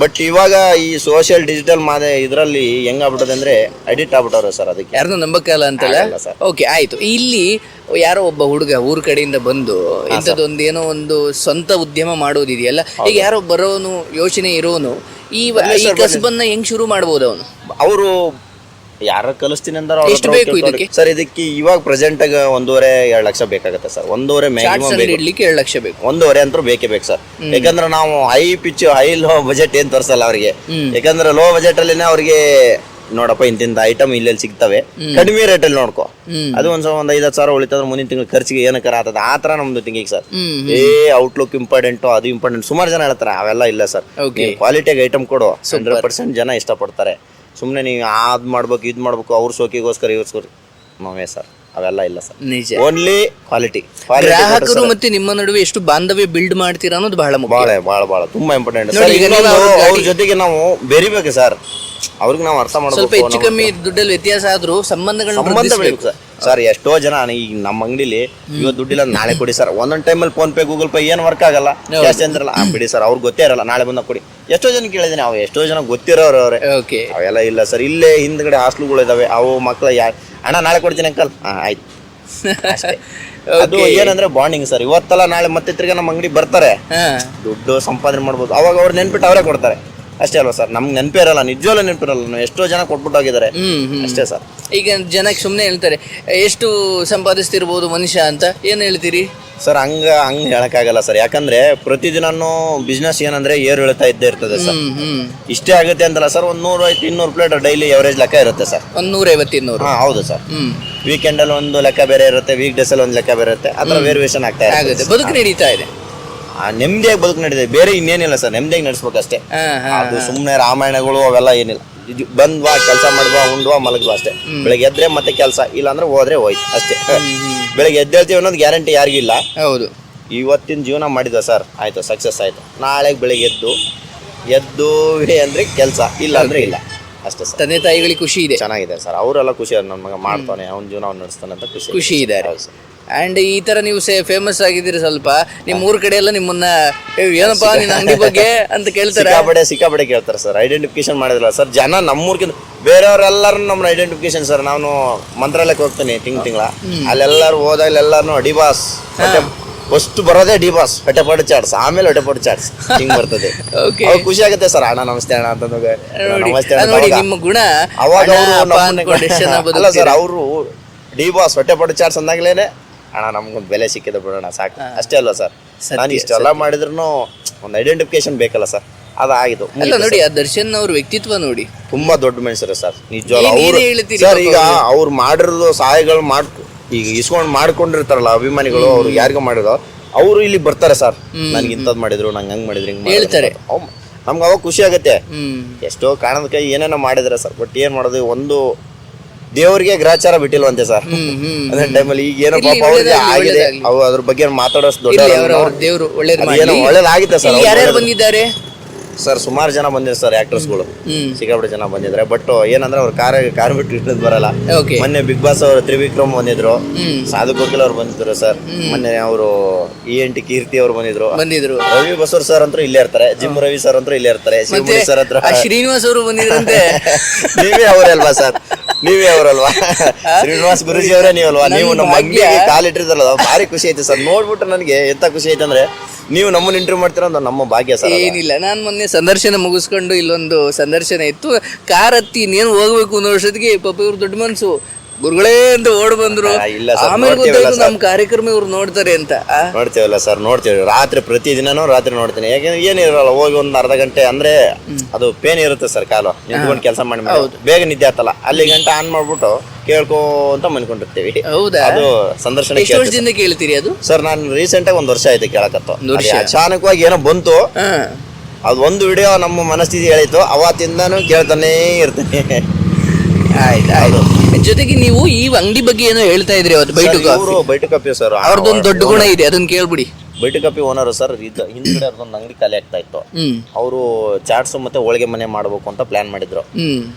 ಬಟ್ ಇವಾಗ ಈ ಸೋಷಿಯಲ್ ಡಿಜಿಟಲ್ ಇದರಲ್ಲಿ ಹೆಂಗಾಗ್ಬಿಟ್ಟದೆ ಅಂದ್ರೆ ಅಡಿಕ್ಟ್ ಆಗ್ಬಿಟ್ಟವ್ರೆ ಸರ್. ಅದಕ್ಕೆ ಯಾರನ್ನೂ ನಂಬಕ್ಕಲ್ಲ ಅಂತಲ್ಲ. ಓಕೆ, ಆಯ್ತು. ಇಲ್ಲಿ ಯಾರೋ ಒಬ್ಬ ಹುಡುಗ ಊರ್ ಕಡೆಯಿಂದ ಬಂದು ಇಂಥದ್ದೊಂದು ಏನೋ ಒಂದು ಸ್ವಂತ ಉದ್ಯಮ ಮಾಡೋದಿದೆಯಲ್ಲ, ಈಗ ಯಾರೋ ಬರೋನು ಯೋಚನೆ ಇರೋನು ಈ ಕಸಬನ್ನ ಹೆಂಗ್ ಶುರು ಮಾಡ್ಬೋದು ಅವನು? ಅವರು ಯಾರ ಕಲಿಸ್ತೀನಿ ಅಂದ್ರೆ ಸರ್, ಇದಕ್ಕೆ ಇವಾಗ ಪ್ರೆಸೆಂಟ್ ಆಗ 1.5-2 ಲಕ್ಷ ಬೇಕಾಗುತ್ತೆ ಸರ್. 1.5 ಮ್ಯಾಕ್ಸಿಮಮ್ 2 ಲಕ್ಷ ಬೇಕು. 1.5 ಅಂತೂ ಬೇಕೇ ಬೇಕು ಸರ್. ಯಾಕಂದ್ರೆ ನಾವು ಹೈ ಲೋ ಬಜೆಟ್ ಏನ್ ತೋರಿಸಲ್ಲ ಅವ್ರಿಗೆ. ಯಾಕಂದ್ರೆ ಲೋ ಬಜೆಟ್ ಅಲ್ಲಿ ಅವ್ರಿಗೆ ನೋಡಪ್ಪ ಇಂತಿಂತ ಐಟಮ್ ಇಲ್ಲೆಲ್ಲಿ ಸಿಗ್ತವೆ, ಕಡಿಮೆ ರೇಟ್ ಅಲ್ಲಿ ನೋಡ್ಕೊ. ಅದು ಒಂದು 5-10 ಸಾವಿರ ಉಳಿತಂದ್ರೆ ಮುಂದಿನ ತಿಂಗಳು ಖರ್ಚಿಗೆ ಏನಕ್ಕಾರ ಆಗ್ತದೆ. ಆ ತರ ನಮ್ದು ಥಿಂಕಿಂಗ್ ಸರ್. ಔಟ್ಲುಕ್ ಇಂಪಾರ್ಟೆಂಟ್, ಅದು ಇಂಪಾರ್ಟೆಂಟ್. ಸುಮಾರು ಜನ ಹೇಳ್ತಾರೆ, ಅವೆಲ್ಲ ಇಲ್ಲ ಸರ್. ಕ್ವಾಲಿಟಿಯಾಗಿ ಐಟಮ್ ಕೊಡು, 100% ಜನ ಇಷ್ಟಪಡ್ತಾರೆ. ಸುಮ್ಮನೆ ನೀವು ಅದ್ ಮಾಡ್ಬೇಕು ಇದ್ ಮಾಡ್ಬೇಕು ಅವ್ರ ಸೋಕಿಗೋಸ್ಕರ ಇವ್ರ ನೋವೇ ಸರ್, ಅವೆಲ್ಲ ಇಲ್ಲ ಸರ್. ನಿಜ. Only quality. ಗ್ರಾಹಕರು ಮತ್ತೆ ನಿಮ್ಮ ನಡುವೆ ಎಷ್ಟು ಬಾಂಧವ್ಯ ಬಿಲ್ಡ್ ಮಾಡ್ತೀರಾ ಅನ್ನೋದು ಬಹಳ ಬಹಳ ತುಂಬಾ ಇಂಪಾರ್ಟೆಂಟ್ ಸರ್. ಅವ್ರ ಜೊತೆಗೆ ನಾವು ಬೆರಿಬೇಕು ಸರ್. ಅವ್ರಿಗೆ ನಾವು ಅರ್ಥ ಮಾಡ್ಬೇಕು. ಸ್ವಲ್ಪ ಹೆಚ್ಚು ಕಮ್ಮಿ ದುಡ್ಡಲ್ಲಿ ವ್ಯತ್ಯಾಸ ಆದ್ರೂ ಸಂಬಂಧ ಬೇಕು ಸರ್. ಎಷ್ಟೋ ಜನ ಈಗ ನಮ್ಮ ಅಂಗಡಿಲಿ ಇವತ್ತು ದುಡ್ಡಿಲ್ಲ ನಾಳೆ ಕೊಡಿ ಸರ್. ಒಂದೊಂದ್ ಟೈಮಲ್ಲಿ ಫೋನ್ ಪೇ ಗೂಗಲ್ ಪೇ ಏನ್ ವರ್ಕ್ ಆಗಲ್ಲ, ಜಾಸ್ತಿ ಅಂದ್ರಲ್ಲ ಬಿಡಿ ಸರ್, ಅವ್ರಿಗೆ ಗೊತ್ತೇ ಇರಲ್ಲ, ನಾಳೆ ಬಂದಾಗ ಕೊಡಿ. ಎಷ್ಟೋ ಜನ ಕೇಳಿದೀನಿ, ಅವು ಎಷ್ಟೋ ಜನ ಗೊತ್ತಿರೋರು ಅವ್ರೆ. ಅವೆಲ್ಲ ಇಲ್ಲ ಸರ್. ಇಲ್ಲೇ ಹಿಂದ್ಗಡೆ ಹಾಸ್ಟೆಲ್ಗಳು ಇದಾವೆ, ಅವು ಮಕ್ಳು ಅಣ್ಣ ನಾಳೆ ಕೊಡ್ತೀನಿ ಅಂಕಲ್, ಆಯ್ತು. ಅದು ಏನಂದ್ರೆ ಬಾಂಡಿಂಗ್ ಸರ್. ಇವತ್ತಲ್ಲ ನಾಳೆ ಮತ್ತೆ ತಿರ್ಗಾ ನಮ್ಮ ಅಂಗಡಿ ಬರ್ತಾರೆ, ದುಡ್ಡು ಸಂಪಾದನೆ ಮಾಡ್ಬೋದು. ಅವಾಗ ಅವ್ರು ನೆನ್ಬಿಟ್ಟು ಅವರೇ ಕೊಡ್ತಾರೆ. ಅಷ್ಟೇ ಅಲ್ವಾ ಸರ್, ನಮ್ಗೆ ನೆನಪಿರಲ್ಲ, ನಿಜವಾಗ್ಲೂ ನೆನಪಿರಲ್ಲ, ನಾವು ಎಷ್ಟೋ ಜನ ಕೊಟ್ಬಿಟ್ಟು ಹೋಗಿದ್ದಾರೆ ಅಷ್ಟೇ ಸರ್. ಈಗ ಜನಕ್ಕೆ ಸುಮ್ಮನೆ ಹೇಳ್ತಾರೆ ಎಷ್ಟು ಸಂಪಾದಿಸ್ತಿರ್ಬೋದು ಮನುಷ್ಯ ಅಂತ, ಏನು ಹೇಳ್ತೀರಿ ಸರ್? ಹಂಗೆ ಹೇಳಕ್ಕಾಗಲ್ಲ ಸರ್, ಯಾಕಂದ್ರೆ ಪ್ರತಿದಿನನೂ ಬಿಸ್ನೆಸ್ ಏನಂದ್ರೆ ಏರು ಇಳ್ತಾ ಇದ್ದೇ ಇರ್ತದೆ ಸರ್. ಇಷ್ಟೇ ಆಗುತ್ತೆ ಅಂತಲ್ಲ ಸರ್, ಒಂದು 100-200 ಪ್ಲೇಟ್ ಡೈಲಿ ಎವರೇಜ್ ಲೆಕ್ಕ ಇರುತ್ತೆ ಸರ್. ಒಂದು 150-200. ಹಾ ಹೌದು ಸರ್. ವೀಕೆಂಡ್ ಅಲ್ಲಿ ಒಂದು ಲೆಕ್ಕ ಬೇರೆ ಇರುತ್ತೆ, ವೀಕ್ ಡೇಸ್ ಅಲ್ಲಿ ಒಂದು ಲೆಕ್ಕ ಬೇರೆ ಇರುತ್ತೆ, ಅದರ ವೇರಿಯೇಷನ್ ಆಗ್ತಾ ಆಗುತ್ತೆ. ಬದುಕು ನಡೀತಾ ಇದೆ, ನೆಮ್ಮದಿಯಾಗಿ ಬದುಕು ನಡೀತಿದೆ, ಬೇರೆ ಇನ್ನೇನಿಲ್ಲ ಸರ್, ನೆಮ್ಮದಿಯಾಗಿ ನಡೆಸ್ಬೇಕಷ್ಟೇ. ಅದು ಸುಮ್ಮನೆ ರಾಮಾಯಣಗಳು ಅವೆಲ್ಲ ಏನಿಲ್ಲ. ಬಂದ್ವಾ, ಕೆಲಸ ಮಾಡಿದ್ವಾ, ಉಂಡ್ವಾ, ಮಲಗ್ವಾ ಅಷ್ಟೇ. ಬೆಳಗ್ಗೆ ಎದ್ರೆ ಮತ್ತೆ ಕೆಲಸ, ಇಲ್ಲ ಅಂದ್ರೆ ಹೋದ್ರೆ ಹೋಯ್ತು ಅಷ್ಟೇ. ಬೆಳಗ್ಗೆ ಎದ್ದೇಳ್ತೀವಿ ಅನ್ನೋದು ಗ್ಯಾರಂಟಿ ಯಾರಿಗೂ ಇಲ್ಲ. ಹೌದು, ಇವತ್ತಿನ ಜೀವನ ಮಾಡಿದ್ವಾ ಸರ್, ಆಯ್ತು ಸಕ್ಸಸ್ ಆಯ್ತು. ನಾಳೆಗೆ ಬೆಳಿಗ್ಗೆ ಎದ್ದು ಅಂದ್ರೆ ಕೆಲಸ, ಇಲ್ಲ ಅಂದ್ರೆ ಇಲ್ಲ ಅಷ್ಟೇ ಸರ್. ತಂದೆ ತಾಯಿಗಳಿಗೆ ಖುಷಿ ಇದೆ, ಚೆನ್ನಾಗಿದೆ ಸರ್, ಅವರೆಲ್ಲ ಖುಷಿ. ನನ್ನ ಮಗ ಮಾಡ್ತಾನೆ, ಅವ್ನ ಜೀವನ ಅವ್ನು ನಡೆಸ್ತಾನೆ ಅಂತ ಖುಷಿ ಇದ್ದಾರೆ. ಅಂಡ್ ಈ ತರ ನೀವು ಫೇಮಸ್ ಆಗಿದ್ದೀರಿ, ಸ್ವಲ್ಪ ನಿಮ್ಮ ಊರ್ ಕಡೆ ಎಲ್ಲ ನಿಮ್ಮನ್ನ ಏನಪ್ಪಾ ನಿನ್ನ ಅಂಗಡಿ ಬಗ್ಗೆ ಅಂತ ಕೇಳ್ತಾರೆ. ಸಿಕ್ಕಾಪಡೆ ಕೇಳ್ತಾರೆ ಸರ್. ಐಡೆಂಟಿಫಿಕೇಶನ್ ಮಾಡಿದ್ರಲ್ಲ ಸರ್ ಜನ, ನಮ್ಮೂರ್ಗಿಂತ ಬೇರೆಯವರೆಲ್ಲರೂ ನಮ್ಮನ್ನ ಐಡೆಂಟಿಫಿಕೇಶನ್ ಸರ್. ನಾನು ಮಂತ್ರಾಲಯಕ್ಕೆ ಹೋಗ್ತೀನಿ ತಿಂಗಳ, ಅಲ್ಲೆಲ್ಲರೂ ಹೋದಾಗ ಎಲ್ಲಾರು ಡಿಬಾಸ್ ಫಸ್ಟ್ ಬರೋದೇ ಡಿಬಾಸ್, ಹೊಟ್ಟೆಪಾಡು ಚಾಟ್ಸ್, ಆಮೇಲೆ ಹೊಟ್ಟೆಪಾಡು ಚಾಟ್ಸ್ ಹಿಂಗ್ ಬರ್ತದೆ. ಖುಷಿ ಆಗುತ್ತೆ ಸರ್, ಅಣ್ಣ ನಮಸ್ತೆ ಅಣ್ಣ ಅಂತ ನೋಡಿ ನಿಮ್ಮ ಗುಣ. ಅವಾಗ ಅಲ್ಲ ಸರ್, ಅವರು ಡಿಬಾಸ್ ಹೊಟ್ಟೆಪಾಡು ಚಾಟ್ಸ್ ಅಂದಾಗ್ಲೇನೆ ಅಣ್ಣ ನಮ್ಗೊಂದು ಬೆಲೆ ಸಿಕ್ಕಿದೆ ಬಿಡೋಣ ಸಾಕು, ಅಷ್ಟೇ ಅಲ್ವಾ ಸರ್? ನಾನು ಇಷ್ಟೆಲ್ಲ ಮಾಡಿದ್ರು ಒಂದು ಐಡೆಂಟಿಫಿಕೇಶನ್ ಬೇಕಲ್ಲ ಸರ್, ಅದಾಗಿದ್ದು. ಅಲ್ಲ ನೋಡಿ, ಆ ದರ್ಶನ್ ಅವ್ರ ವ್ಯಕ್ತಿತ್ವ ನೋಡಿ, ತುಂಬಾ ದೊಡ್ಡ ಮನುಷ್ಯರು ಸರ್, ನಿಜವಾಗ್ಲೂ ಸರ್. ಈಗ ಅವ್ರು ಮಾಡಿರೋದು ಸಹಾಯಗಳು ಈಗ ಇಸ್ಕೊಂಡ್ ಮಾಡ್ಕೊಂಡಿರ್ತಾರಲ್ಲ ಅಭಿಮಾನಿಗಳು, ಅವ್ರು ಯಾರಿಗೂ ಮಾಡಿರೋ ಅವರು ಇಲ್ಲಿ ಬರ್ತಾರೆ ಸರ್, ನನ್ಗೆ ಇಂಥದ್ದು ಮಾಡಿದ್ರು, ನಂಗೆ ಹಂಗ್ ಮಾಡಿದ್ರು, ಹಿಂಗ್ ಹೇಳ್ತಾರೆ. ನಮ್ಗೆ ಅವಾಗ ಖುಷಿ ಆಗತ್ತೆ. ಎಷ್ಟೋ ಕಾರಣದ ಕೈ ಏನೇನೋ ಮಾಡಿದ್ರೆ ಸರ್, ಬಟ್ ಏನ್ ಮಾಡೋದು, ಒಂದು ದೇವ್ರಿಗೆ ಗ್ರಾಚಾರ ಬಿಟ್ಟಿಲ್ವಂತೆ ಸರ್. ಅದೇ ಟೈಮಲ್ಲಿ ಈಗ ಏನೋ ಪಾಪ ಅವ್ರಿಗೆ ಆಗಿದೆ, ಅವು ಅದ್ರ ಬಗ್ಗೆ ಮಾತಾಡೋಷ್ಟು ದೊಡ್ಡ ದೇವ್ರು ಒಳ್ಳೇದಾಗಿದೆ ಸರ್. ಯಾರ್ಯಾರು ಬಂದಿದ್ದಾರೆ ಸರ್? ಸುಮಾರು ಜನ ಬಂದಿದ್ದಾರೆ ಸರ್, ಆಕ್ಟರ್ಸ್ಗಳು ಸಿಕ್ಕಾಪಟ್ಟೆ ಜನ ಬಂದಿದ್ದಾರೆ. ಬಟ್ ಏನಂದ್ರೆ ಅವ್ರು ಕಾರ್ ಬಿಟ್ಟು ಇಟ್ಟದ್ ಬರಲ್ಲ. ಮೊನ್ನೆ ಬಿಗ್ ಬಾಸ್ ಅವರು ತ್ರಿವಿಕ್ರಮ್ ಬಂದಿದ್ರು, ಸಾಧು ಕೋಕಿಲ್ ಅವ್ರು ಬಂದಿದ್ರು ಸರ್. ಮೊನ್ನೆ ಅವರು ENT ಕೀರ್ತಿ ಅವ್ರು ಬಂದಿದ್ರು. ರವಿ ಬಸೂರ್ ಸರ್ ಅಂತೂ ಇಲ್ಲೇ ಇರ್ತಾರೆ, ಜಿಮ್ ರವಿ ಸರ್ ಅಂತೂ ಇಲ್ಲೇ ಇರ್ತಾರೆ, ಶಿವಮೂರ್ತಿ ಸರ್ ಹತ್ರ ಶ್ರೀನಿವಾಸ್ ಅವರು ಬಂದಿದ್ರಂತೆ. ನೀವೇ ಅವರಲ್ವಾ ಸರ್? ನೀವೇ ಅವರಲ್ವಾ? ಶ್ರೀನಿವಾಸ್ ಗುರುಜಿ ಅವರೇ ನೀವಲ್ವಾ? ನೀವು ನಮ್ಮ ಅಂಗಡಿಗೆ ಕಾಲಿಟ್ಟಿದ್ರಲ್ಲ, ಭಾರಿ ಖುಷಿ ಆಯ್ತು ಸರ್. ನೋಡ್ಬಿಟ್ಟು ನನಗೆ ಎಂತ ಖುಷಿ ಆಯ್ತು ಅಂದ್ರೆ, ನೀವು ನಮ್ಮನ್ನ ಇಂಟರ್ವ್ಯೂ ಮಾಡ್ತೀರಾ ಅಂತ ನಮ್ಮ ಭಾಗ್ಯ ಸರ್. ಏನಿಲ್ಲ, ನಾನು ಮೊನ್ನೆ ಸಂದರ್ಶನ ಮುಗಿಸ್ಕೊಂಡು ಇಲ್ಲೊಂದು ಸಂದರ್ಶನ ಇತ್ತು, ಕಾರ್ ಹತ್ತಿ ಇನ್ನೇನು ಹೋಗ್ಬೇಕು ಅನ್ನೋ ವರ್ಷದಿಗೆ ಪಾಪ ಇವ್ರು ದೊಡ್ಡ ಮನ್ಸು ಗುರುಗಳೇ ಅಂತ ಓಡ್ ಬಂದ್ರು. ಆಮೇಲೆ ಗೊತ್ತಾಯ್ತು ನಮ್ಮ ಕಾರ್ಯಕ್ರಮ ಇವ್ರು ನೋಡ್ತಾರೆ ಅಂತ. ನೋಡ್ತೇವಲ್ಲ ಸರ್, ನೋಡ್ತೇವೆ ರಾತ್ರಿ, ಪ್ರತಿದಿನನೂ ರಾತ್ರಿ ನೋಡ್ತೀನಿ. ಯಾಕಂದ್ರೆ ಏನಿರಲ್ಲ, ಹೋಗಿ ಒಂದು ಅರ್ಧ ಗಂಟೆ ಅಂದ್ರೆ ಅದು ಪೇನ್ ಇರುತ್ತೆ ಸರ್, ಕಾಲು ನಿಂತ್ಕೊಂಡು ಕೆಲಸ ಮಾಡಿ ಬೇಗ ನಿದ್ದೆ ಆತಲ್ಲ, ಅಲ್ಲಿ ಗಂಟೆ ಆನ್ ಮಾಡ್ಬಿಟ್ಟು ಕೇಳ್ಕೋ ಅಂತ ಮನ್ಕೊಂಡಿರ್ತೀವಿ. ಹೌದಾ? ಅದು ಸಂದರ್ಶನ ಎಷ್ಟು ವರ್ಷದಿಂದ ಕೇಳ್ತೀರಿ ಅದು? ಸರ್ ನಾನು ರೀಸೆಂಟ್ ಆಗಿ 1 ವರ್ಷ ಆಯ್ತು ಕೇಳಕತ್ತು. ಅಚಾನಕವಾಗಿ ಏನೋ ಬಂತು, ಅದು ಒಂದು ವಿಡಿಯೋ ನಮ್ಮ ಮನಸ್ಥಿತಿ ಹೇಳಿತ್ತು, ಅವತ್ತಿಂದಾನು ಕೇಳ್ತಾನೆ ಇರ್ತೀನಿ. ಆಯ್ತು. ಜೊತೆಗೆ ನೀವು ಈ ಅಂಗಡಿ ಬಗ್ಗೆ ಏನೋ ಹೇಳ್ತಾ ಇದ್ರಿ ಅವತ್ತು, ಬೈಟು ಕಾಫಿ ಸರ್. ಅವ್ರದ್ದೊಂದು ದೊಡ್ಡ ಗುಣ ಇದೆ, ಅದನ್ನ ಕೇಳ್ಬಿಡಿ. ಬೈಟು ಕಾಫಿ ಓನರ್ ಸರ್, ಹಿಂದ್ಗಡೆ ಅವ್ರದೊಂದು ಅಂಗಡಿ ಖಾಲಿ ಆಗ್ತಾ ಇತ್ತು. ಅವರು ಚಾಟ್ಸ್ ಮತ್ತೆ ಹೋಳಿಗೆ ಮನೆ ಮಾಡ್ಬೇಕು ಅಂತ ಪ್ಲಾನ್ ಮಾಡಿದ್ರು.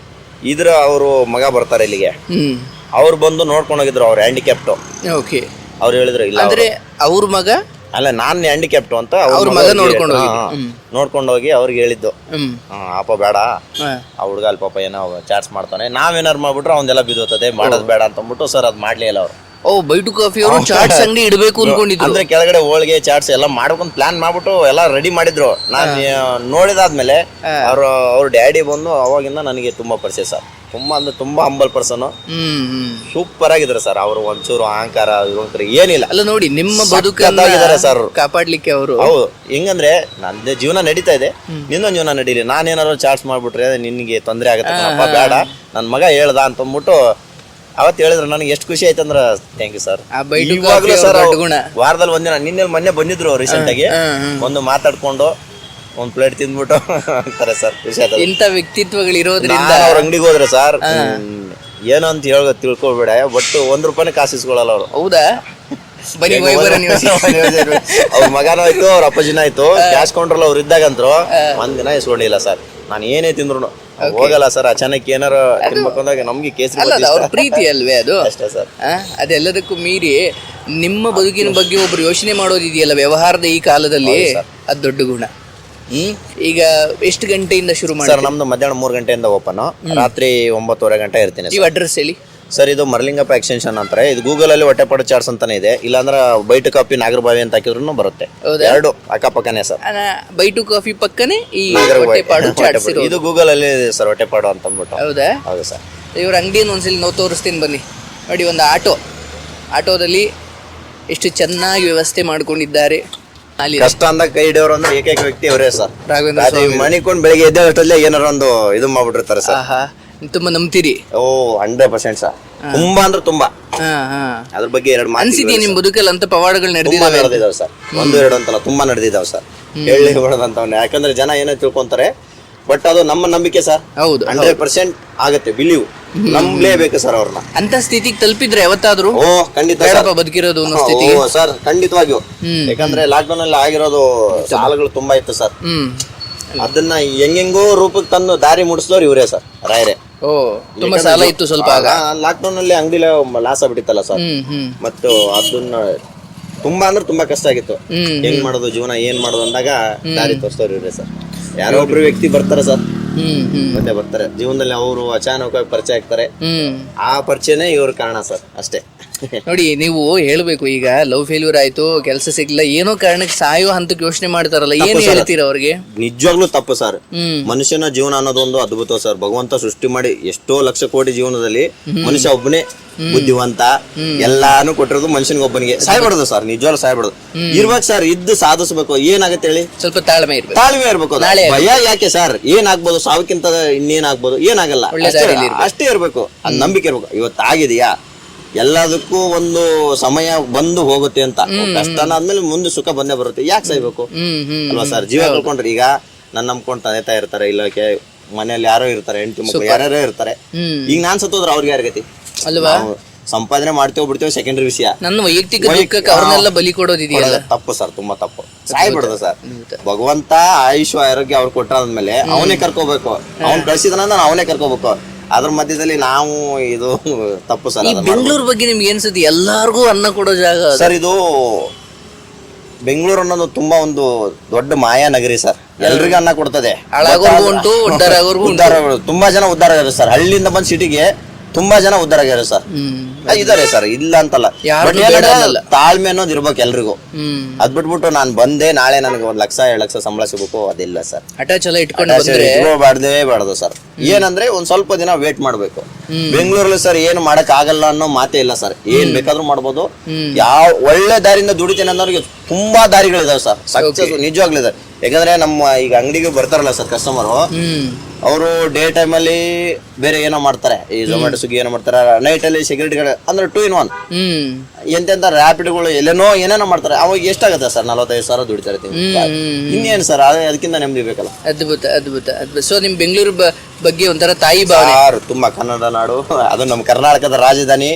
ಇದ್ರ ಅವರು ಮಗ ಬರ್ತಾರೆ ಇಲ್ಲಿಗೆ, ಅವ್ರು ಬಂದು ನೋಡ್ಕೊಂಡು ಹೋಗಿದ್ರು. ಅವ್ರು ಹ್ಯಾಂಡಿಕ್ಯಾಪ್ಟು. ಅವ್ರು ಹೇಳಿದ್ರು ಇಲ್ಲ ಅಂದ್ರೆ ಅವ್ರ ಮಗ ಅಲ್ಲ, ನಾನ್ ಹ್ಯಾಂಡಿಕ್ಯಾಪ್ಟು ಅಂತ ಅವ್ರ ಮಗ ನೋಡ್ಕೊಂಡು ಹೋಗಿ ಅವ್ರಿಗೆ ಹೇಳಿದ್ದು, ಅಪ್ಪ ಬೇಡ, ಆ ಹುಡುಗ ಅಲ್ಲಿ ಪಾಪ ಏನೋ ಚಾಟ್ಸ್ ಮಾಡ್ತಾನೆ, ನಾವೇನಾರು ಮಾಡ್ಬಿಟ್ರೆ ಅವ್ನೆಲ್ಲ ಬಿದ್ದೋತದೆ, ಮಾಡೋದು ಬೇಡ ಅಂತ ಅಂದ್ಬಿಟ್ಟು ಸರ್ ಅದ್ ಮಾಡ್ಲೇ ಇಲ್ಲ ಅವ್ರು. ಬೈಟು ಕಾಫಿ ಅವರು ಚಾಟ್ಸ್ ಅಂಗಡಿ ಇಡಬೇಕು ಅನ್ಕೊಂಡಿದ್ರು. ಅಂದ್ರೆ ಕೆಳಗಡೆ ಹೋಳಿಗೆ ಚಾಟ್ಸ್ ಎಲ್ಲ ಮಾಡ್ಕೊಂಡು ಪ್ಲಾನ್ ಮಾಡ್ಬಿಟ್ಟು ಎಲ್ಲ ರೆಡಿ ಮಾಡಿದ್ರು. ನಾನು ನೋಡಿದಾದ್ಮೇಲೆ ಅವ್ರ ಡ್ಯಾಡಿ ಬಂದು ಅವಾಗಿಂದ ನನಗೆ ತುಂಬಾ ಪರಿಚಯ ಸರ್. ತುಂಬಾ ಅಂದ್ರೆ ತುಂಬಾ ಹಂಬಲ್ ಪರ್ಸನ್, ಸೂಪರ್ ಆಗಿದ್ರು ಸರ್. ಅವರು ಒಂಚೂರು ಅಹಂಕಾರ ಏನಿಲ್ಲ. ಅಲ್ಲ ನೋಡಿ, ನಿಮ್ಮ ಬದುಕಿದ್ದಾರೆ ಸರ್ ಕಾಪಾಡ್ಲಿಕ್ಕೆ ಅವರು. ಹೌದು, ಹೆಂಗಂದ್ರೆ ನಂದೇ ಜೀವನ ನಡೀತಾ ಇದೆ, ನಿನ್ನೊಂದ್ ಜೀವನ ನಡೀಲಿ. ನಾನೇನಾದ್ರು ಚಾಟ್ಸ್ ಮಾಡ್ಬಿಟ್ರೆ ನಿನ್ಗೆ ತೊಂದರೆ ಆಗುತ್ತೆ, ಬೇಡ, ನನ್ ಮಗ ಹೇಳ್ದ ಅಂತ ಅಂದ್ಬಿಟ್ಟು ಅವತ್ತು ಹೇಳಿದ್ರು. ನನಗೆ ಎಷ್ಟು ಖುಷಿ ಆಯ್ತು ಅಂದ್ರೆ, ಥ್ಯಾಂಕ್ ಯು ಸರ್. ಇವಾಗಲೂ ಸರ್ ವಾರದಲ್ಲಿ ಒಂದಿನ, ಮೊನ್ನೆ ಬಂದಿದ್ರು ರೀಸೆಂಟ್ ಆಗಿ, ಒಂದು ಮಾತಾಡ್ಕೊಂಡು ಒಂದ್ ಪ್ಲೇಟ್ ತಿಂದ್ಬಿಟ್ಟು ಅಂತಾರೆ ಸರ್. ಖುಷಿ ಆಯ್ತು. ಇಂಥ ವ್ಯಕ್ತಿತ್ವಗಳು ಇರೋದ್ರಿಂದ ಅವ್ರ ಅಂಗಡಿಗೆ ಹೋದ್ರೆ ಸರ್, ಏನೋ ಅಂತ ತಿಳ್ಕೊಬೇಡ, ಬಟ್ ₹1 ಕಾಸು ಇಸ್ಕೊಳ್ಳಲ್ಲ ಅವರು. ಹೌದಾ? ಅವ್ರ ಮಗನೂ ಆಯ್ತು, ಅವ್ರ ಅಪ್ಪಾಜಿನ ಆಯ್ತು, ಕ್ಯಾಶ್ ಕೌಂಟ್ರಲ್ ಅವ್ರು ಇದ್ದಾಗಂತ್ರು ಒಂದಿನ ಇಸ್ಕೊಂಡಿಲ್ಲ ಸರ್. ನಾನು ಏನೇ ತಿಂದ್ರು ಹೋಗಲ್ಲ ಸರ್. ಅಚಾನಕ್ ಏನಾರ ತಿನ್ಬೇಕಂದಾಗ ನಮ್ಗೆ ಕೇಸರಿ ಅವ್ರ ಪ್ರೀತಿ ಅಲ್ವೇ ಅದು? ಅಷ್ಟೇ ಸರ್. ಅದೆಲ್ಲದಕ್ಕೂ ಮೀರಿ ನಿಮ್ಮ ಬದುಕಿನ ಬಗ್ಗೆ ಒಬ್ರು ಯೋಚನೆ ಮಾಡೋದಿದೆಯಲ್ಲ ವ್ಯವಹಾರದ ಈ ಕಾಲದಲ್ಲಿ, ಅದು ದೊಡ್ಡ ಗುಣ. ಈಗ ಎಷ್ಟು ಗಂಟೆಯಿಂದ ಶುರು ಮಾಡಿ ಸರ್? ನಮ್ದು ಮಧ್ಯಾಹ್ನ 3 ಗಂಟೆಯಿಂದ ಓಪನ್, ರಾತ್ರಿ 9:30 ಗಂಟೆ ಇರ್ತೀನಿ. ನೀವು ಅಡ್ರೆಸ್ ಹೇಳಿ ಸರ್ ಇದು ಮರಲಿಂಗಪ್ಪ ಎಕ್ಸ್ಟೆನ್ಷನ್ ಅಂತಾರೆ. ಇದು ಗೂಗಲ್ ಅಲ್ಲಿ ಹೊಟ್ಟೆಪಾಡು ಚಾಟ್ಸ್ ಅಂತಾನೆ ಇದೆ, ಇಲ್ಲಾಂದ್ರೆ ಬೈಟ್ ಕಾಫಿ ನಾಗರಬಾವಿ ಅಂತ ಹಾಕಿದ್ರು ಬರುತ್ತೆ. ಹೌದಾ? ಎರಡು ಅಕ್ಕಪಕ್ಕನೇ ಸರ್. ಬೈಟು ಕಾಫಿ ಪಕ್ಕನೆ ಈ ನಾಗರಬಾವಿ ಹೊಟ್ಟೆಪಾಡು ಚಾಟ್ಸ್ ಇರೋದು. ಇದು ಗೂಗಲ್ ಅಲ್ಲಿ ಇದೆ ಸರ್ ಹೊಟ್ಟೆಪಾಡು ಅಂತ ಅಂದ್ಬಿಟ್ಟು. ಹೌದಾ? ಹೌದು ಸರ್. ಇವ್ರ ಅಂಗಡಿಯನ್ನು ಒಂದ್ಸಲಿ ನಾವು ತೋರಿಸ್ತೀನಿ ಬನ್ನಿ. ನೋಡಿ, ಒಂದು ಆಟೋದಲ್ಲಿ ಎಷ್ಟು ಚೆನ್ನಾಗಿ ವ್ಯವಸ್ಥೆ ಮಾಡ್ಕೊಂಡಿದ್ದಾರೆ. ಅಲ್ಲಿ ಕಷ್ಟ ಅಂದಾಗ ಕೈ ಹಿಡಿಯೋರು ಅಂದ್ರೆ ಏಕೈಕ ವ್ಯಕ್ತಿ ಅವರೇ ಸರ್. ರಾಘವೇಂದ್ರ ಅದು ಮಣಿಕೊಂಡು ಬೆಳಿಗ್ಗೆ ಎದ್ದೇಳಷ್ಟಲ್ಲೇ ಏನಾರ ಒಂದು ಇದು ಮಾಡ್ಬಿಟ್ಟಿರ್ತಾರೆ ಸರ್. ಆಹಾ, ತುಂಬಾ ನಂಬ್ತೀರಿ. ಓ 100% ಸರ್. ತುಂಬಾ ಅಂದ್ರೆ ತುಂಬಾ. ಅದ್ರ ಬಗ್ಗೆ ಎರಡು ಅನ್ಸಿದ್ಯಾ ನಿಮ್ ಬದುಕಲ್ಲಿ ಅಂತ ಪವಾಡಗಳು ತುಂಬಾ ನಡೆದಿದ್ದಾವೆ? ನಡೆದಿದಾವೆ ಸರ್. ಒಂದು ಎರಡು ಅಂತಲ್ಲ, ತುಂಬಾ ನಡೆದಿದ್ದಾವೆ ಸರ್. ಹೇಳಿ ಬಿಡೋದಂತವನ್ನ, ಯಾಕಂದ್ರೆ ಜನ ಏನೋ ತಿಳ್ಕೊಂತಾರೆ, ಬಟ್ ಅದು ನಮ್ಮ ನಂಬಿಕೆ ಸರ್. ಹೌದು, 100% ಆಗತ್ತೆ. ಬಿಲೀವ್ ನಂಬಲೇಬೇಕು ಸರ್ ಅವ್ರನ್ನ. ಅಂತ ಸ್ಥಿತಿಗೆ ತಲುಪಿದ್ರೆ ಯಾವತ್ತಾದ್ರೂ ಓ ಖಂಡಿತ ಬೇಡಪ್ಪ ಬದುಕಿರೋದು ಅನ್ನೋ ಸ್ಥಿತಿಗೆ. ಓ ಸರ್, ಖಂಡಿತವಾಗಿಯೂ. ಯಾಕಂದ್ರೆ ಲಾಕ್ಡೌನ್ ಅಲ್ಲಿ ಆಗಿರೋದು ಸಾಲಗಳು ತುಂಬಾ ಇತ್ತು ಸರ್. ಅದನ್ನ ಹೆಂಗೆಂಗೋ ರೂಪಕ್ಕೆ ತಂದು ದಾರಿ ಮುಡಿಸಿದವ್ರು ಇವರೇ ಸರ್, ರಾಯರೇ. ಓ, ತುಂಬಾ ಸಾಲ ಇತ್ತು ಸ್ವಲ್ಪ ಆಗ. ಲಾಕ್ಡೌನ್ ಅಲ್ಲಿ ಅಂಗಡಿಲ ಲಾಸ್ ಆಗ್ಬಿಟ್ಟಿತ್ತಲ್ಲ ಸರ್. ಮತ್ತು ಅದನ್ನ ತುಂಬಾ ಅಂದ್ರೆ ತುಂಬಾ ಕಷ್ಟ ಆಗಿತ್ತು. ಹೆಂಗ್ ಮಾಡೋದು ಜೀವನ, ಏನ್ ಮಾಡೋದು ಅಂದಾಗ ದಾರಿ ತೋರಿಸ್ತವ್ರು ಇವ್ರೆ ಸರ್. ಯಾರೋ ಒಬ್ರು ವ್ಯಕ್ತಿ ಬರ್ತಾರೆ ಸರ್, ಮತ್ತೆ ಬರ್ತಾರೆ ಜೀವನದಲ್ಲಿ, ಅವರು ಅಚಾನಕವಾಗಿ ಪರಿಚಯ ಆಗ್ತಾರೆ. ಆ ಪರಿಚಯನೇ ಇವ್ರ ಕಾರಣ ಸರ್, ಅಷ್ಟೇ. ನೋಡಿ, ನೀವು ಹೇಳ್ಬೇಕು, ಈಗ ಲವ್ ಫೇಲ್ಯೂರ್ ಆಯ್ತು, ಕೆಲಸ ಸಿಗ್ಲಿಲ್ಲ, ಏನೋ ಕಾರಣಕ್ಕೆ ಸಾಯೋ ಹಂತಕ್ಕೆ ಯೋಚನೆ ಮಾಡ್ತಾರಲ್ಲ, ಏನ್ ಹೇಳ್ತೀರಾ ಅವ್ರಿಗೆ? ನಿಜವಾಗ್ಲೂ ತಪ್ಪು ಸರ್. ಮನುಷ್ಯನ ಜೀವನ ಅನ್ನೋದೊಂದು ಅದ್ಭುತ ಸರ್. ಭಗವಂತ ಸೃಷ್ಟಿ ಮಾಡಿ ಎಷ್ಟೋ ಲಕ್ಷ ಕೋಟಿ ಜೀವನದಲ್ಲಿ ಮನುಷ್ಯ ಒಬ್ಬನೇ ಬುದ್ಧಿವಂತ, ಎಲ್ಲಾನು ಕೊಟ್ಟಿರೋದು ಮನುಷ್ಯನಿಗೆ ಒಬ್ಬನಿಗೆ. ಸಾಯ್ಬಾರ್ದು ಸರ್, ನಿಜವಾಗ್ಲೂ ಸಾಯ್ಬಾರ್ದು. ಇರ್ಬೇಕು ಸರ್, ಇದ್ದು ಸಾಧಿಸ್ಬೇಕು. ಏನಾಗತ್ತೆ ಹೇಳಿ? ಸ್ವಲ್ಪ ತಾಳ್ಮೆ ಇರ್ಬೇಕು. ತಾಳ್ಮೆ ಇರ್ಬೇಕು. ಭಯ ಯಾಕೆ ಸರ್? ಏನಾಗ್ಬೋದು, ಸಾವಿಕ್ಕಿಂತ ಇನ್ನೇನಾಗ್ಬೋದು, ಏನಾಗಲ್ಲ, ಅಷ್ಟೇ ಇರ್ಬೇಕು. ಅದ್ ನಂಬಿಕೆ ಇರ್ಬೇಕು. ಇವತ್ತು ಆಗಿದೆಯಾ, ಎಲ್ಲದಕ್ಕೂ ಒಂದು ಸಮಯ ಬಂದು ಹೋಗುತ್ತೆ ಅಂತ. ಕಷ್ಟನ ಆದ್ಮೇಲೆ ಮುಂದೆ ಸುಖ ಬಂದೇ ಬರುತ್ತೆ. ಯಾಕೆ ಸಾಯ್ಬೇಕು ಅಲ್ವಾ ಸರ್? ಜೀವ ಕಳ್ಕೊಂಡ್ರೆ, ಈಗ ನನ್ನ ನಂಬ್ಕೊಂಡು ತಂದೆ ತಾಯಿ ಇರ್ತಾರೆ, ಇಲ್ಲಕ್ಕೆ ಮನೇಲಿ ಯಾರೋ ಇರ್ತಾರೆ, ಹೆಂಡತಿ ಮಕ್ಕಳು ಯಾರ್ಯಾರೋ ಇರ್ತಾರೆ. ಈಗ ನಾನ್ ಸತ್ತೋದ್ರೆ ಅವ್ರಿಗೆ ಯಾರಿಗತಿ ಅಲ್ವಾ? ಸಂಪಾದನೆ ಮಾಡ್ತೇವೆ ಬಿಡ್ತೇವೆ ಸೆಕೆಂಡರಿ ವಿಷಯ. ನನ್ನ ವೈಯಕ್ತಿಕ ಅವ್ರನ್ನೆಲ್ಲ ಬಲಿ ಕೊಡೋದಿದೆಯಲ್ಲ, ತಪ್ಪು ಸರ್, ತುಂಬಾ ತಪ್ಪು. ಸಾಯ್ಬಿಡೋದು ಸರ್. ಭಗವಂತ ಆಯುಷ್ ಆರೋಗ್ಯ ಅವ್ರು ಕೊಟ್ಟಾದ್ಮೇಲೆ ಅವನೇ ಕರ್ಕೋಬೇಕು. ಅವ್ನ್ ಕಳ್ಸಿದನ ಅವನೇ ಕರ್ಕೋಬೇಕು. ಅದ್ರ ಮಧ್ಯದಲ್ಲಿ ನಾವು ಇದು ತಪ್ಪು ಸರ್. ಬೆಂಗಳೂರು ಬಗ್ಗೆ ನಿಮ್ಗೆ ಏನ್ಸುತ್ತೆ? ಎಲ್ಲಾರ್ಗು ಅನ್ನ ಕೊಡೋ ಜಾಗ ಸರ್ ಇದು. ಬೆಂಗಳೂರು ಅನ್ನೋದು ತುಂಬಾ ಒಂದು ದೊಡ್ಡ ಮಾಯಾ ನಗರಿ ಸರ್. ಎಲ್ರಿಗೂ ಅನ್ನ ಕೊಡ್ತದೆ. ಉಂಟು, ತುಂಬಾ ಜನ ಉದ್ಧಾರ ಆಗ್ಯಾರ ಸರ್. ಹಳ್ಳಿಯಿಂದ ಬಂದ್ ಸಿಟಿಗೆ ತುಂಬಾ ಜನ ಉದ್ಧಾರ ಆಗ್ಯಾರ ಸರ್. ಇದಾರೆ ಸರ್, ಇಲ್ಲ ಅಂತಲ್ಲ. ತಾಳ್ಮೆ ಅನ್ನೋದು ಇರ್ಬೇಕು ಎಲ್ರಿಗೂ. ಅದ್ ಬಿಟ್ಬಿಟ್ಟು ನಾನ್ ಬಂದೆ ನಾಳೆ ನನಗೆ 1 ಲಕ್ಷ 2 ಲಕ್ಷ ಸಂಬಳ ಸಿಗ್ಬೇಕು, ಅದಿಲ್ಲ ಸರ್. ಬಾರ್ದು ಸರ್. ಏನಂದ್ರೆ ಒಂದ್ ಸ್ವಲ್ಪ ದಿನ ವೇಟ್ ಮಾಡ್ಬೇಕು. ಬೆಂಗಳೂರಲ್ಲಿ ಸರ್ ಏನು ಮಾಡಕ್ ಆಗಲ್ಲ ಅನ್ನೋ ಮಾತೇ ಇಲ್ಲ ಸರ್. ಏನ್ ಬೇಕಾದ್ರೂ ಮಾಡ್ಬೋದು. ಯಾವ ಒಳ್ಳೆ ದಾರಿಯಿಂದ ದುಡಿತೇನೆ ಅನ್ನೋರಿಗೆ ತುಂಬಾ ದಾರಿಗಳಿದಾವೆ ಸರ್. ಸಕ್ಸಸ್ ನಿಜವಾಗ್ಲಿದೆ. ಯಾಕಂದ್ರೆ ನಮ್ಮ ಈಗ ಅಂಗಡಿಗೆ ಬರ್ತಾರಲ್ಲ ಸರ್ ಕಸ್ಟಮರು, ಅವರು ಡೇ ಟೈಮ್ ಅಲ್ಲಿ ಬೇರೆ ಏನೋ ಮಾಡ್ತಾರೆ, ಈ ಝೊಮ್ಯಾಟೊ ಸ್ವಿಗ್ಗಿ ಏನೋ ಮಾಡ್ತಾರೆ, ನೈಟ್ ಅಲ್ಲಿ ಸೆಕ್ಯೂರಿಟಿ ಗಾರ್ಡ್ ಅಂದ್ರೆ 2 in 1 ಎಂತೆಂತ ರ್ಯಾಪಿಡ್ಗಳು ಏನೇನೋ ಮಾಡ್ತಾರೆ. ಅವಾಗ ಎಷ್ಟಾಗತ್ತೆ ಸರ್? 45,000 ದುಡಿತಾರೆ. ಇನ್ನೇನು ಸರ್, ಅದಕ್ಕಿಂತ ನೆಮ್ಮದಿ ಬೇಕಲ್ಲ. ಅದ್ಭುತ ಅದ್ಭುತ ಅದ್ಭುತ. ಸೊ ನಿಮ್ ಬೆಂಗಳೂರು ಬಗ್ಗೆ ಒಂಥರ ತಾಯಿ ಭಾವನೆ. ತುಂಬಾ ಕನ್ನಡ ನಾಡು, ಅದು ನಮ್ಮ ಕರ್ನಾಟಕದ ರಾಜಧಾನಿ.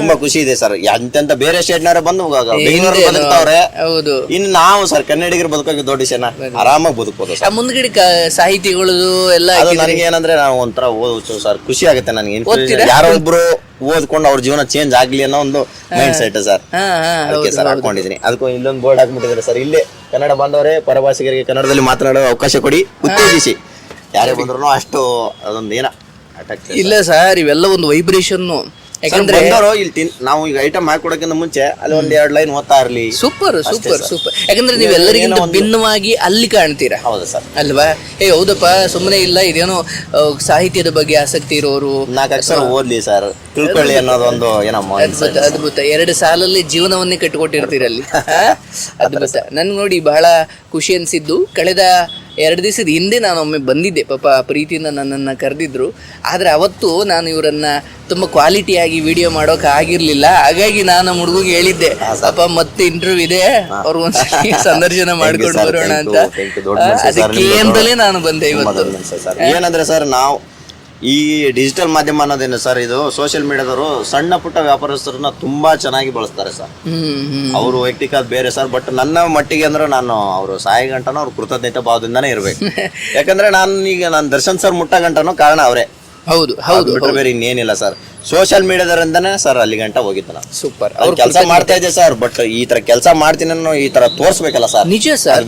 ತುಂಬಾ ಖುಷಿ ಇದೆ ಸರ್. ಎಂತೆಂತ ಬೇರೆ ಸ್ಟೇಟ್ನವರೇ ಬಂದು ಬೆಂಗಳೂರು ಬದುಕ್ತಾವ್ರೆ. ಹೌದು. ಇನ್ನು ನಾವು ಸರ್ ಕನ್ನಡಿಗರು ಬದುಕೋಕೆ ದೊಡ್ಡ ವಿಷಯನ, ಆರಾಮಾಗಿ ಬದುಕಬಹುದು ಸರ್. ಮುಂದ್ಗಡೆ ಸಾಹಿತಿಗಳು ಎಲ್ಲ ನನಗೆ ಏನಂದ್ರೆ ನಾವು ಒಂಥರ ಓದೋದು ಸರ್, ಖುಷಿ ಆಗುತ್ತೆ ನನಗೆ. ಯಾರೋ ಒಬ್ರು ಓದ್ಕೊಂಡು ಅವ್ರ ಜೀವನ ಚೇಂಜ್ ಆಗ್ಲಿ ಅನ್ನೋ ಒಂದು ಮೈಂಡ್ ಸೆಟ್ ಸರ್. ಅದಕ್ಕೆ ಸರ್ ಹಾಕೊಂಡಿದ್ದೀನಿ. ಅದಕ್ಕೂ ಇಲ್ಲೊಂದು ಬೋರ್ಡ್ ಹಾಕ್ಬಿಟ್ಟಿದ್ದಾರೆ ಸರ್. ಇಲ್ಲೇ ಕನ್ನಡ ಬಾಂಧವರೇ, ಪರಭಾಷಿಗರಿಗೆ ಕನ್ನಡದಲ್ಲಿ ಮಾತನಾಡೋ ಅವಕಾಶ ಕೊಡಿ, ಉತ್ತೇಜಿಸಿ. ಯಾರೇ ಬಂದ್ರು ಅಷ್ಟು ಅದೊಂದು ಏನ ಅಟ್ಯಾಕ್ ಇಲ್ಲ ಸರ್. ಇವೆಲ್ಲ ಒಂದು ವೈಬ್ರೇಷನ್. ಯಾಕಂದ್ರೆ ನಾವು ಈಗ ಐಟಮ್ ಹಾಕೊಡಕ್ಕಿಂತ ಮುಂಚೆ ಅಲ್ಲಿ 1-2 ಲೈನ್ ಓದ್ತಾ ಇರ್ಲಿ. Super super super. ಯಾಕಂದ್ರೆ ನೀವು ಎಲ್ಲರಿಗಿಂತ ಭಿನ್ನವಾಗಿ ಅಲ್ಲಿ ಕಾಣ್ತೀರಾ. ಹೌದು ಸರ್. ಅಲ್ವಾ? ಹೌದಪ್ಪ, ಸುಮ್ಮನೆ ಇಲ್ಲ, ಇದೇನೋ ಸಾಹಿತ್ಯದ ಬಗ್ಗೆ ಆಸಕ್ತಿ ಇರೋರು 4 ಅಕ್ಷರ ಓದ್ಲಿ ಸರ್, ತಿಳ್ಕೊಳ್ಳಿ ಅನ್ನೋದೊಂದು ಏನಮ್ಮ ಅದ್ಭುತ ಅದ್ಭುತ. 2 ಸಾಲಲ್ಲಿ ಜೀವನವನ್ನೇ ಕಟ್ಕೊಟ್ಟಿರ್ತೀರಲ್ಲಿ. ಅದ್ಭುತ. ನನ್ಗೆ ನೋಡಿ ಬಹಳ ಖುಷಿ ಅನ್ಸಿದ್ದು, ಕಳೆದ 2 ದಿವಸದ ಹಿಂದೆ ನಾನು ಒಮ್ಮೆ ಬಂದಿದ್ದೆ. ಪಾಪ ಪ್ರೀತಿಯಿಂದ ನನ್ನನ್ನು ಕರೆದಿದ್ರು. ಆದರೆ ಅವತ್ತು ನಾನು ಇವರನ್ನ ತುಂಬ ಕ್ವಾಲಿಟಿಯಾಗಿ ವಿಡಿಯೋ ಮಾಡೋಕೆ ಆಗಿರಲಿಲ್ಲ. ಹಾಗಾಗಿ ನಾನು ನಮ್ಮ ಹುಡುಗಿಗೆ ಹೇಳಿದ್ದೆ, ಪಾಪ ಮತ್ತೆ ಇಂಟರ್ವ್ಯೂ ಇದೆ, ಅವ್ರಿಗೊಂದ್ಸರಿ ಸಂದರ್ಶನ ಮಾಡ್ಕೊಂಡು ಬರೋಣ ಅಂತ. ಅದಕ್ಕೆ ಅಂತಲೇ ನಾನು ಬಂದೆ ಇವತ್ತು. ಏನಂದ್ರೆ ಸರ್, ನಾವು ಈ ಡಿಜಿಟಲ್ ಮಾಧ್ಯಮ ಅನ್ನೋದೇನು ಸರ್, ಇದು ಸೋಷಿಯಲ್ ಮೀಡಿಯಾದವರು ಸಣ್ಣ ಪುಟ್ಟ ವ್ಯಾಪಾರಸ್ಥರನ್ನ ತುಂಬಾ ಚೆನ್ನಾಗಿ ಬಳಸ್ತಾರೆ ಸರ್. ಅವರು ವೈಯಕ್ತಿಕ ಬೇರೆ ಸರ್. ಬಟ್ ನನ್ನ ಮಟ್ಟಿಗೆ ಅಂದ್ರೆ ನಾನು ಅವರು ಸಾಯಿ ಗಂಟನೂ ಅವ್ರ ಕೃತಜ್ಞತೆ ಭಾವದಿಂದಾನೇ ಇರ್ಬೇಕು. ಯಾಕಂದ್ರೆ ನಾನು ದರ್ಶನ್ ಸರ್ ಮುಟ್ಟ ಗಂಟನೂ ಕಾರಣ ಅವರೇ. ಹೌದು ಅದ್ ಹೌದು ಬಿಟ್ರೆ ಬೇರೆ ಇನ್ನೇನಿಲ್ಲ ಸರ್. ಸೋಷಿಯಲ್ ಮೀಡಿಯಾದರಿಂದನೇ ಸರ್ ಅಲ್ಲಿ ಗಂಟ ಹೋಗಿದ್ದು ನಾನು. ಸೂಪರ್. ಅವ್ರು ಕೆಲಸ ಮಾಡ್ತಾ ಇದ್ದೆ ಸರ್, ಬಟ್ ಈ ತರ ಕೆಲಸ ಮಾಡ್ತೀನಿ ಅನ್ನೋ ಈ ತರ ತೋರ್ಸ್ಬೇಕಲ್ಲ ಸರ್. ನಿಜ ಸರ್,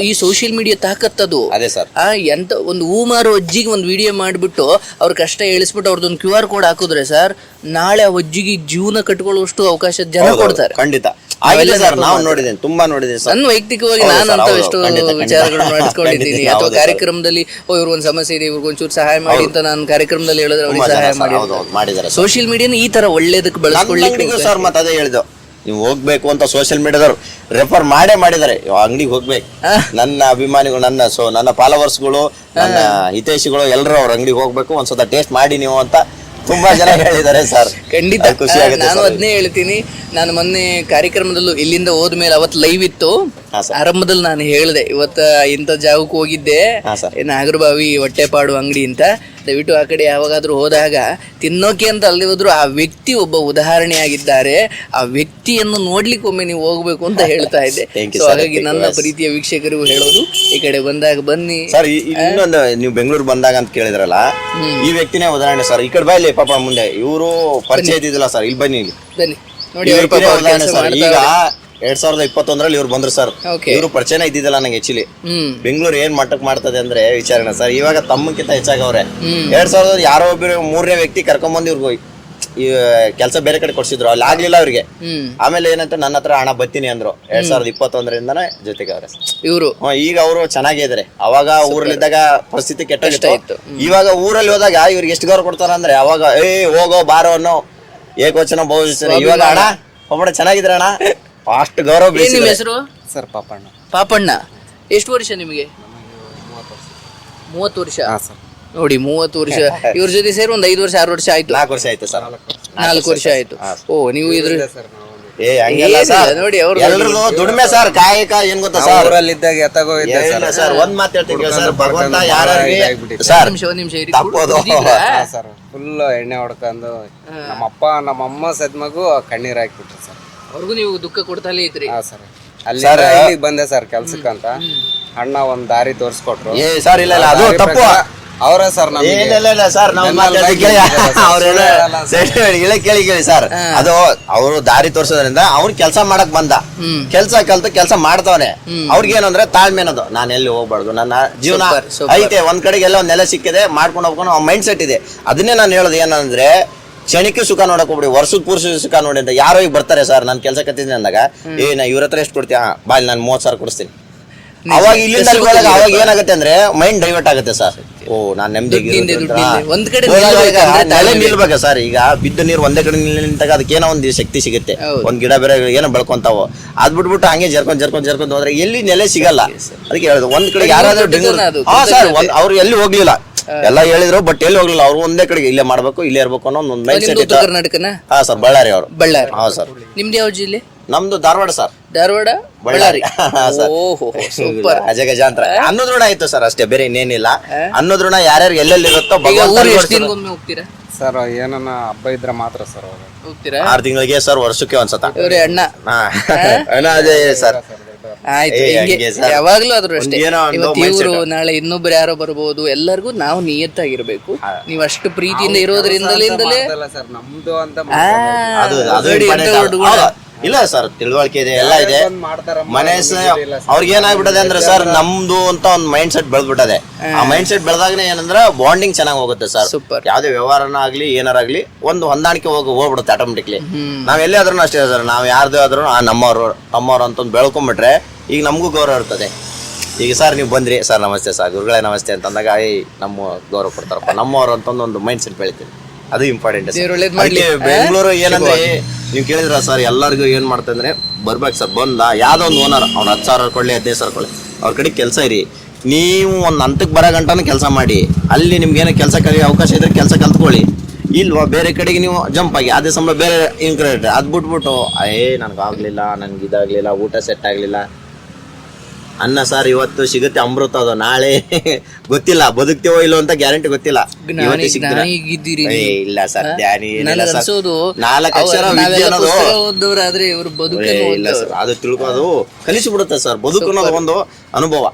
ಈ ಸೋಷಿಯಲ್ ಮೀಡಿಯಾ ತಾಕತ್ತದು. ಅದೇ ಸರ್. ಎಂತ ಒಂದು ಮಾರೋ ಅಜ್ಜಿಗೆ ಒಂದು ವಿಡಿಯೋ ಮಾಡಿಬಿಟ್ಟು ಅವ್ರ ಕಷ್ಟ ಹೇಳಿಸ್ಬಿಟ್ಟು ಅವ್ರದ್ದೊಂದು QR ಕೋಡ್ ಹಾಕಿದ್ರೆ ಸರ್, ನಾಳೆ ಆ ಅಜ್ಜಿಗೆ ಜೀವನ ಕಟ್ಕೊಳ್ಳುವಷ್ಟು ಅವಕಾಶ ಜನ ಕೊಡ್ತಾರೆ. ಖಂಡಿತ ಆಗಿದೆ ಸರ್, ನಾವು ನೋಡಿದ್ದೇನೆ, ತುಂಬಾ ನೋಡಿದ್ದೇನೆ ಸರ್. ನನ್ನ ವೈಯಕ್ತಿಕವಾಗಿ ನಾನು ಅಂತ ಎಷ್ಟು ವಿಚಾರಗಳು ಮಾಡಿಸ್ಕೊಂಡಿದ್ದೀನಿ. ಅಥವಾ ಕಾರ್ಯಕ್ರಮದಲ್ಲಿ ಇವ್ರ ಒಂದು ಸಮಸ್ಯೆ ಇದೆ, ಇವ್ರಿಗೊಂಚೂರು ಸಹಾಯ ಮಾಡಿ ಅಂತ ನಾನು ಕಾರ್ಯಕ್ರಮದಲ್ಲಿ ಹೇಳಿದ್ರೆ ಅವ್ರಿಗೆ ಸಹಾಯ ಮಾಡಿದ್ದಾರೆ. ಸೋಷಿಯಲ್ ಮೀಡಿಯಾನ ಈ ತರ ಒಳ್ಳೇದಕ್ಕೆ ಬಳಸ್ಕೊಳ್ಳಿಕ್ಕೆ ಸರ್. ಮತ್ತೆ ಅದೇ ಹೇಳಿದ್ದು, ನೀವು ಹೋಗ್ಬೇಕು ಅಂತ ಸೋಷಿಯಲ್ ಮೀಡಿಯಾದವ್ರು ರೆಫರ್ ಮಾಡಿದ್ದಾರೆ, ಅಂಗಡಿಗೆ ಹೋಗ್ಬೇಕು. ನನ್ನ ಅಭಿಮಾನಿಗಳು, ನನ್ನ ಫಾಲೋವರ್ಸ್ಗಳು, ನನ್ನ ಹಿತೈಷಿಗಳು ಎಲ್ಲರೂ ಅವ್ರ ಅಂಗಡಿಗೆ ಹೋಗ್ಬೇಕು, ಒಂದ್ಸತ ಟೇಸ್ಟ್ ಮಾಡಿ ನೀವು ಅಂತ ತುಂಬಾ ಜನ ಹೇಳಿದ್ದಾರೆ ಸರ್. ಖಂಡಿತ ನಾನು ಅದನ್ನೇ ಹೇಳ್ತೀನಿ. ನಾನು ಮೊನ್ನೆ ಕಾರ್ಯಕ್ರಮದಲ್ಲೂ ಇಲ್ಲಿಂದ ಹೋದ್ಮೇಲೆ ಅವತ್ತು ಲೈವ್ ಇತ್ತು, ಆರಂಭದಲ್ಲಿ ನಾನು ಹೇಳಿದೆ ಇವತ್ತ ಇಂಥ ಜಾಗಕ್ಕೆ ಹೋಗಿದ್ದೆ, ನಾಗರಬಾವಿ ಹೊಟ್ಟೆಪಾಡು ಅಂಗಡಿ ಅಂತ. ದಯವಿಟ್ಟು ಆ ಕಡೆ ಯಾವಾಗಾದ್ರೂ ಹೋದಾಗ ತಿನ್ನೋಕೆ ಅಂತ ಅಲ್ಲಿ ಹೋದ್ರು ಆ ವ್ಯಕ್ತಿ ಒಬ್ಬ ಉದಾಹರಣೆ ಆಗಿದ್ದಾರೆ. ಆ ವ್ಯಕ್ತಿಯನ್ನು ನೋಡ್ಲಿಕ್ಕೆ ಒಮ್ಮೆ ನೀವು ಹೋಗ್ಬೇಕು ಅಂತ ಹೇಳ್ತಾ ಇದ್ದೆ. ಹಾಗಾಗಿ ನನ್ನ ಪ್ರೀತಿಯ ವೀಕ್ಷಕರಿಗೂ ಹೇಳೋದು, ಈ ಕಡೆ ಬಂದಾಗ ಬನ್ನಿ ಸರ್. ಇನ್ನೊಂದು, ನೀವು ಬೆಂಗಳೂರು ಬಂದಾಗ ಅಂತ ಕೇಳಿದ್ರಲ್ಲ, ಈ ವ್ಯಕ್ತಿನೇ ಉದಾಹರಣೆ ಸರ್. ಈ ಕಡೆ ಬಾಯಲ್ಲಿ ಪಾಪ ಮುಂದೆ ಇವರು ಪರಿಚಯ ಇದ್ದಿದ್ದಿಲ್ಲ ಸರ್, ಇಲ್ಲಿ ಬನ್ನಿ ನೋಡಿ. ಈಗ 2021ರಲ್ಲಿ ಇವ್ರು ಬಂದ್ರು ಸರ್. ಇವರು ಪರಿಚಯನ ಇದ್ದಿದ್ದಲ್ಲ ನಂಗೆ ಆಕ್ಚುಲಿ. ಬೆಂಗಳೂರು ಏನ್ ಮಟ್ಟಕ್ಕೆ ಮಾಡ್ತದೆ ಅಂದ್ರೆ ವಿಚಾರಣೆ ಸರ್. ಇವಾಗ ತಮ್ಮಕ್ಕಿಂತ ಹೆಚ್ಚಾಗವ್ರೆ. 2000 ಯಾರೋ ಒಬ್ಬರು 3ನೇ ವ್ಯಕ್ತಿ ಕರ್ಕೊಂಡ್ಬಂದು ಇವ್ರಿಗೆ ಈ ಕೆಲಸ ಬೇರೆ ಕಡೆ ಕೊಡ್ಸಿದ್ರು, ಅಲ್ಲಿ ಆಗ್ಲಿಲ್ಲ ಅವ್ರಿಗೆ. ಆಮೇಲೆ ಏನಂತ ನನ್ನ ಹತ್ರ ಹಣ ಬತ್ತೀನಿ ಅಂದ್ರು. 2021ರಿಂದನೇ ಜೊತೆಗೆ ಅವ್ರೆ ಇವರು. ಈಗ ಅವರು ಚೆನ್ನಾಗಿದ್ದಾರೆ. ಅವಾಗ ಊರಲ್ಲಿದ್ದಾಗ ಪರಿಸ್ಥಿತಿ ಕೆಟ್ಟ. ಇವಾಗ ಊರಲ್ಲಿ ಹೋದಾಗ ಇವ್ರಿಗೆ ಎಷ್ಟು ಗೌರವ ಕೊಡ್ತಾರ ಅಂದ್ರೆ, ಅವಾಗ ಹೋಗೋ ಬಾರೋ ಅನ್ನೋ ಏಕವಚನ ಬಹುವಚನ. ಇವಾಗ ಅಣ್ಣ ಒಬ್ಬ ಚೆನ್ನಾಗಿದ್ರೆ ಅಣ್ಣ ಅಷ್ಟು ಗೌರವ. ನಿಮ್ಮ ಹೆಸರು ಸರ್? ಪಾಪಣ್ಣ. ಪಾಪಣ್ಣ, ಎಷ್ಟು ವರ್ಷ ನಿಮಗೆ? 30 ವರ್ಷ. ನೋಡಿ 30 ವರ್ಷ. ಇವ್ರ ಜೊತೆ ಸೇರಿ ಒಂದು 5 ವರ್ಷ 6 ವರ್ಷ ಆಯ್ತು. 4 ವರ್ಷ ಆಯ್ತು ಸರ್. 4 ವರ್ಷ ಆಯ್ತು. ಓ, ನೀವು ಇದ್ರ ನೋಡಿ ಎಲ್ರದು ದುಡಿಮೆ ಸರ್, ಕಾಯಕ. ಏನ್ ಗೊತ್ತಾ ಸರ್, ಊರಲ್ಲಿದ್ದಾಗ ಎತ್ತಾಗೋಗಿದ್ದೆ ಸರ್. ಒಂದ್ ಮಾತು ಹೇಳ್ತೀನಿ ಸರ್, ಭಗವಂತ ಯಾರಿಗೆ ಸರ್ ತಪ್ಪೋದು ಸರ್, ಫುಲ್ ಎಣ್ಣೆ ಹೊಡ್ಕೊಂಡು ನಮ್ಮಪ್ಪ ನಮ್ಮಮ್ಮ ಸದ್ಮಗು ಕಣ್ಣೀರ್ ಹಾಕ್ಬಿಟ್ರು ಸರ್. ಅವ್ರಿಗೂ ನೀವು ದುಃಖ ಕೊಡ್ತಲೇ ಇದ್ರಿ? ಹಾ ಸರ್. ಅಲ್ಲಿ ಬಂದೆ ಸರ್ ಕೆಲ್ಸಕ್ಕಂತ. ಅಣ್ಣ ಒಂದ್ ದಾರಿ ತೋರ್ಸ್ಕೊಟ್ರು. ಸರ್. ಇಲ್ಲ ಅದು ತಪ್ಪು ಅವರೇ ಸರ್. ಇಲ್ಲ ಸರ್, ಕೇಳಿ ಸರ್. ಅದು ಅವರು ದಾರಿ ತೋರ್ಸೋದ್ರಿಂದ ಅವ್ನು ಕೆಲಸ ಮಾಡಕ್ ಬಂದ, ಕೆಲ್ಸ ಕಲ್ತು ಕೆಲಸ ಮಾಡ್ತವನೆ. ಅವ್ರಿಗೆ ಏನಂದ್ರೆ ತಾಳ್ಮೆ ಅನ್ನೋದು, ನಾನು ಎಲ್ಲಿ ಹೋಗ್ಬಾರ್ದು, ನನ್ನ ಜೀವನ ಐತೆ ಒಂದ್ ಕಡೆಗೆ ಎಲ್ಲ ಒಂದ್ ನೆಲೆ ಸಿಕ್ಕಿದೆ, ಮಾಡ್ಕೊಂಡು ಹೋಗ್ಕೊಂಡು ಮೈಂಡ್ ಸೆಟ್ ಇದೆ. ಅದನ್ನೇ ನಾನು ಹೇಳೋದು ಏನಂದ್ರೆ, ಕ್ಷಣಿಕ ಸುಖ ನೋಡಕ್ ಹೋಗ್ಬಿಡಿ, ವರ್ಷದ ಪುರುಷ ಸುಖ ನೋಡಿ ಅಂತ. ಯಾರೋ ಈಗ ಬರ್ತಾರೆ ಸರ್, ನಾನು ಕೆಲಸ ಕತ್ತಿದ್ದೀನಿ ಅಂದಾಗ, ನಾ ಇವ್ರ ಹತ್ರ ಎಷ್ಟು ಕೊಡ್ತೀಯ ಬಾಲ್, ನಾನು 30,000 ಕೊಡಿಸ್ತೀನಿ. ಅವಾಗ ಇಲ್ಲಿಂದ ಅವಾಗ ಏನಾಗುತ್ತೆ ಅಂದ್ರೆ ಮೈಂಡ್ ಡೈವರ್ಟ್ ಆಗುತ್ತೆ ಸರ್. ಓ, ನಾನ್ ನೆಮ್ಮದಿ ನಿಲ್ಬೇಕ ಸರ್. ಈಗ ಬಿದ್ದ ನೀರು ಒಂದೇ ಕಡೆ ನಿಂತಾಗ ಅದಕ್ಕೇನೋ ಒಂದು ಶಕ್ತಿ ಸಿಗುತ್ತೆ, ಒಂದ್ ಗಿಡ ಬೇರೆ ಏನೋ ಬೆಳ್ಕೊಂತಾವ. ಅದ್ ಬಿಟ್ಬಿಟ್ಟು ಹಂಗೆ ಜರ್ಕೊಂಡ್ ಹೋದ್ರೆ ಎಲ್ಲಿ ನೆಲೆ ಸಿಗಲ್ಲ. ಅದಕ್ಕೆ ಹೇಳುದು, ಒಂದ್ ಕಡೆ ಯಾರಾದ್ರೂ ಬೆಂಗಳೂರು ಅವ್ರು ಎಲ್ಲಿ ಹೋಗ್ಲಿಲ್ಲ, ಎಲ್ಲ ಹೇಳಿದ್ರು, ಬಟ್ ಎಲ್ಲಿ ಹೋಗ್ಲಿಲ್ಲ. ಅವ್ರು ಒಂದೇ ಕಡೆಗೆ ಇಲ್ಲೇ ಮಾಡ್ಬೇಕು, ಇಲ್ಲೇ ಇರ್ಬೇಕು ಅನ್ನೋ ಒಂದು ಮೈಂಡ್ ಸೆಟ್ ಇತ್ತು. ಕರ್ನಾಟಕನ? ಹಾ ಸರ್, ಬಳ್ಳಾರಿ. ಅವರು ಬಳ್ಳಾರಿ. ಹಾ ಸರ್. ನಿಮ್ದು ಯಾವ ಜಿಲ್ಲೆ? ನಮ್ದು ಧಾರವಾಡ ಸರ್. ಧಾರವಾಡ, ಬಳ್ಳಾರಿ. ಓಹೋ, ಸೂಪರ್. ಅಜಗಜಾಂತರ ಅನ್ನೋದ್ರಣ ಆಯ್ತು ಸರ್, ಅಷ್ಟೇ, ಬೇರೆ ಇನ್ನೇನಿಲ್ಲ. ಅನ್ನೋದ್ರಣ ಯಾರ್ಯಾರು ಎಲ್ಲೆಲ್ಲಿ ಇರುತ್ತೋ ಹೋಗ್ತೀರಾ ಸರ್? ಏನನ್ನ ಹಬ್ಬ ಇದ್ರೆ ಮಾತ್ರ ಸರ್ ಹೋಗ್ತೀರಾ? 6 ತಿಂಗಳಿಗೆ ಸರ್, ವರ್ಷಕ್ಕೆ ಒಂದ್ಸತ. ಅಣ್ಣ ಅದೇ ಸರ್. ಆಯ್ತು, ಯಾವಾಗ್ಲೂ ಆದ್ರೂ ಅಷ್ಟೇ. ಇವರು ನಾಳೆ ಇನ್ನೊಬ್ರು ಯಾರೋ ಬರ್ಬೋದು. ಎಲ್ಲರಿಗೂ ನಾವು ನಿಯತ್ತಾಗಿರ್ಬೇಕು. ನೀವು ಅಷ್ಟು ಪ್ರೀತಿಯಿಂದ ಇರೋದ್ರಿಂದಲೇ ನಮ್ದು ಅಂತ ಇಲ್ಲ ಸರ್, ತಿಳುವಳಿಕೆ ಇದೆ, ಎಲ್ಲ ಇದೆ. ಮನಸ್ಸು ಅವ್ರಿಗೆ ಏನಾಗ್ಬಿಟ್ಟದೆ ಅಂದ್ರೆ ಸರ್, ನಮ್ದು ಅಂತ ಒಂದು ಮೈಂಡ್ ಸೆಟ್ ಬೆಳೆದ್ಬಿಟ್ಟದೆ. ಆ ಮೈಂಡ್ ಸೆಟ್ ಬೆಳೆದಾಗನೇ ಏನಂದ್ರೆ ಬಾಂಡಿಂಗ್ ಚೆನ್ನಾಗಿ ಹೋಗುತ್ತೆ ಸರ್. ಯಾವ್ದೇ ವ್ಯವಹಾರನ ಆಗ್ಲಿ ಏನಾರಾಗ್ಲಿ ಒಂದು ಹೊಂದಾಣಿಕೆ ಹೋಗ್ಬಿಡುತ್ತೆ ಆಟೋಮೆಟಿಕ್ಲಿ. ನಾವ್ ಎಲ್ಲೇ ಆದ್ರೂ ಅಷ್ಟೇ ಸರ್, ನಾವ್ ಯಾರ್ದೇ ಆದ್ರೂ ನಮ್ಮವ್ರು ತಮ್ಮವ್ರು ಅಂತ ಬೆಳ್ಕೊಂಡ್ಬಿಟ್ರೆ ಈಗ ನಮಗೂ ಗೌರವ ಇರ್ತದೆ. ಈಗ ಸರ್ ನೀವು ಬಂದ್ರಿ ಸರ್, ನಮಸ್ತೆ ಸರ್, ಗುರುಗಳೇ ನಮಸ್ತೆ ಅಂತಂದಾಗ ನಮ್ಮ ಗೌರವ ಕೊಡ್ತಾರಪ್ಪ, ನಮ್ಮವ್ರು ಅಂತ ಒಂದು ಮೈಂಡ್ ಸೆಟ್ ಬೆಳಿತೀವಿ. ಅದು ಇಂಪಾರ್ಟೆಂಟ್. ಬೆಂಗಳೂರು ಏನಂದ್ರೆ ನೀವು ಕೇಳಿದ್ರ ಸರ್, ಎಲ್ಲರಿಗೂ ಏನ್ ಮಾಡ್ತಂದ್ರೆ ಬರ್ಬೇಕು ಸರ್. ಬಂದ ಯಾವ್ದೋ ಒಂದು ಓನರ್, ಅವ್ನು 10,000 ಕೊಡ್ಲಿ 15,000 ಕೊಡ್ಲಿ, ಅವ್ರ ಕಡೆ ಕೆಲಸ ಇರಿ. ನೀವು ಒಂದು ಹಂತಕ್ಕೆ ಬರೋ ಗಂಟನೂ ಕೆಲಸ ಮಾಡಿ. ಅಲ್ಲಿ ನಿಮ್ಗೆ ಏನೋ ಕೆಲಸ ಕಲಿಯೋ ಅವಕಾಶ ಇದ್ರೆ ಕೆಲಸ ಕಲ್ತ್ಕೊಳ್ಳಿ. ಇಲ್ವಾ ಬೇರೆ ಕಡೆಗೆ ನೀವು ಜಂಪ್ ಆಗಿ ಅದೇ ಸಂಬಳ ಬೇರೆ ಇನ್ಕ್ರೆಡಿಟ್ ಅದ್ ಬಿಟ್ಬಿಟ್ಟು ನನ್ಗಾಗ್ಲಿಲ್ಲ, ನನ್ಗೆ ಇದಾಗ್ಲಿಲ್ಲ, ಊಟ ಸೆಟ್ ಆಗ್ಲಿಲ್ಲ. ಅನ್ನ ಸಾರ್ ಇವತ್ತು ಸಿಗುತ್ತೆ, ಅಮೃತ ಅದು, ನಾಳೆ ಗೊತ್ತಿಲ್ಲ, ಬದುಕ್ತೇವೋ ಇಲ್ಲೋ ಅಂತ ಗ್ಯಾರಂಟಿ ಗೊತ್ತಿಲ್ಲ. ಇಲ್ಲ ಸರ್, ಧ್ಯಾನಿ ಏನಿಲ್ಲ ಸರ್. 4 ಅಕ್ಷರ ವಿದ್ಯೆ ಅನ್ನೋದು ಇಲ್ಲ ಸರ್, ಅದು ತಿಳ್ಕೋದು ಕಲಿಸಿಬಿಡುತ್ತೆ ಸರ್. ಬದುಕು ಅನ್ನೋದು ಒಂದು ಅನುಭವ.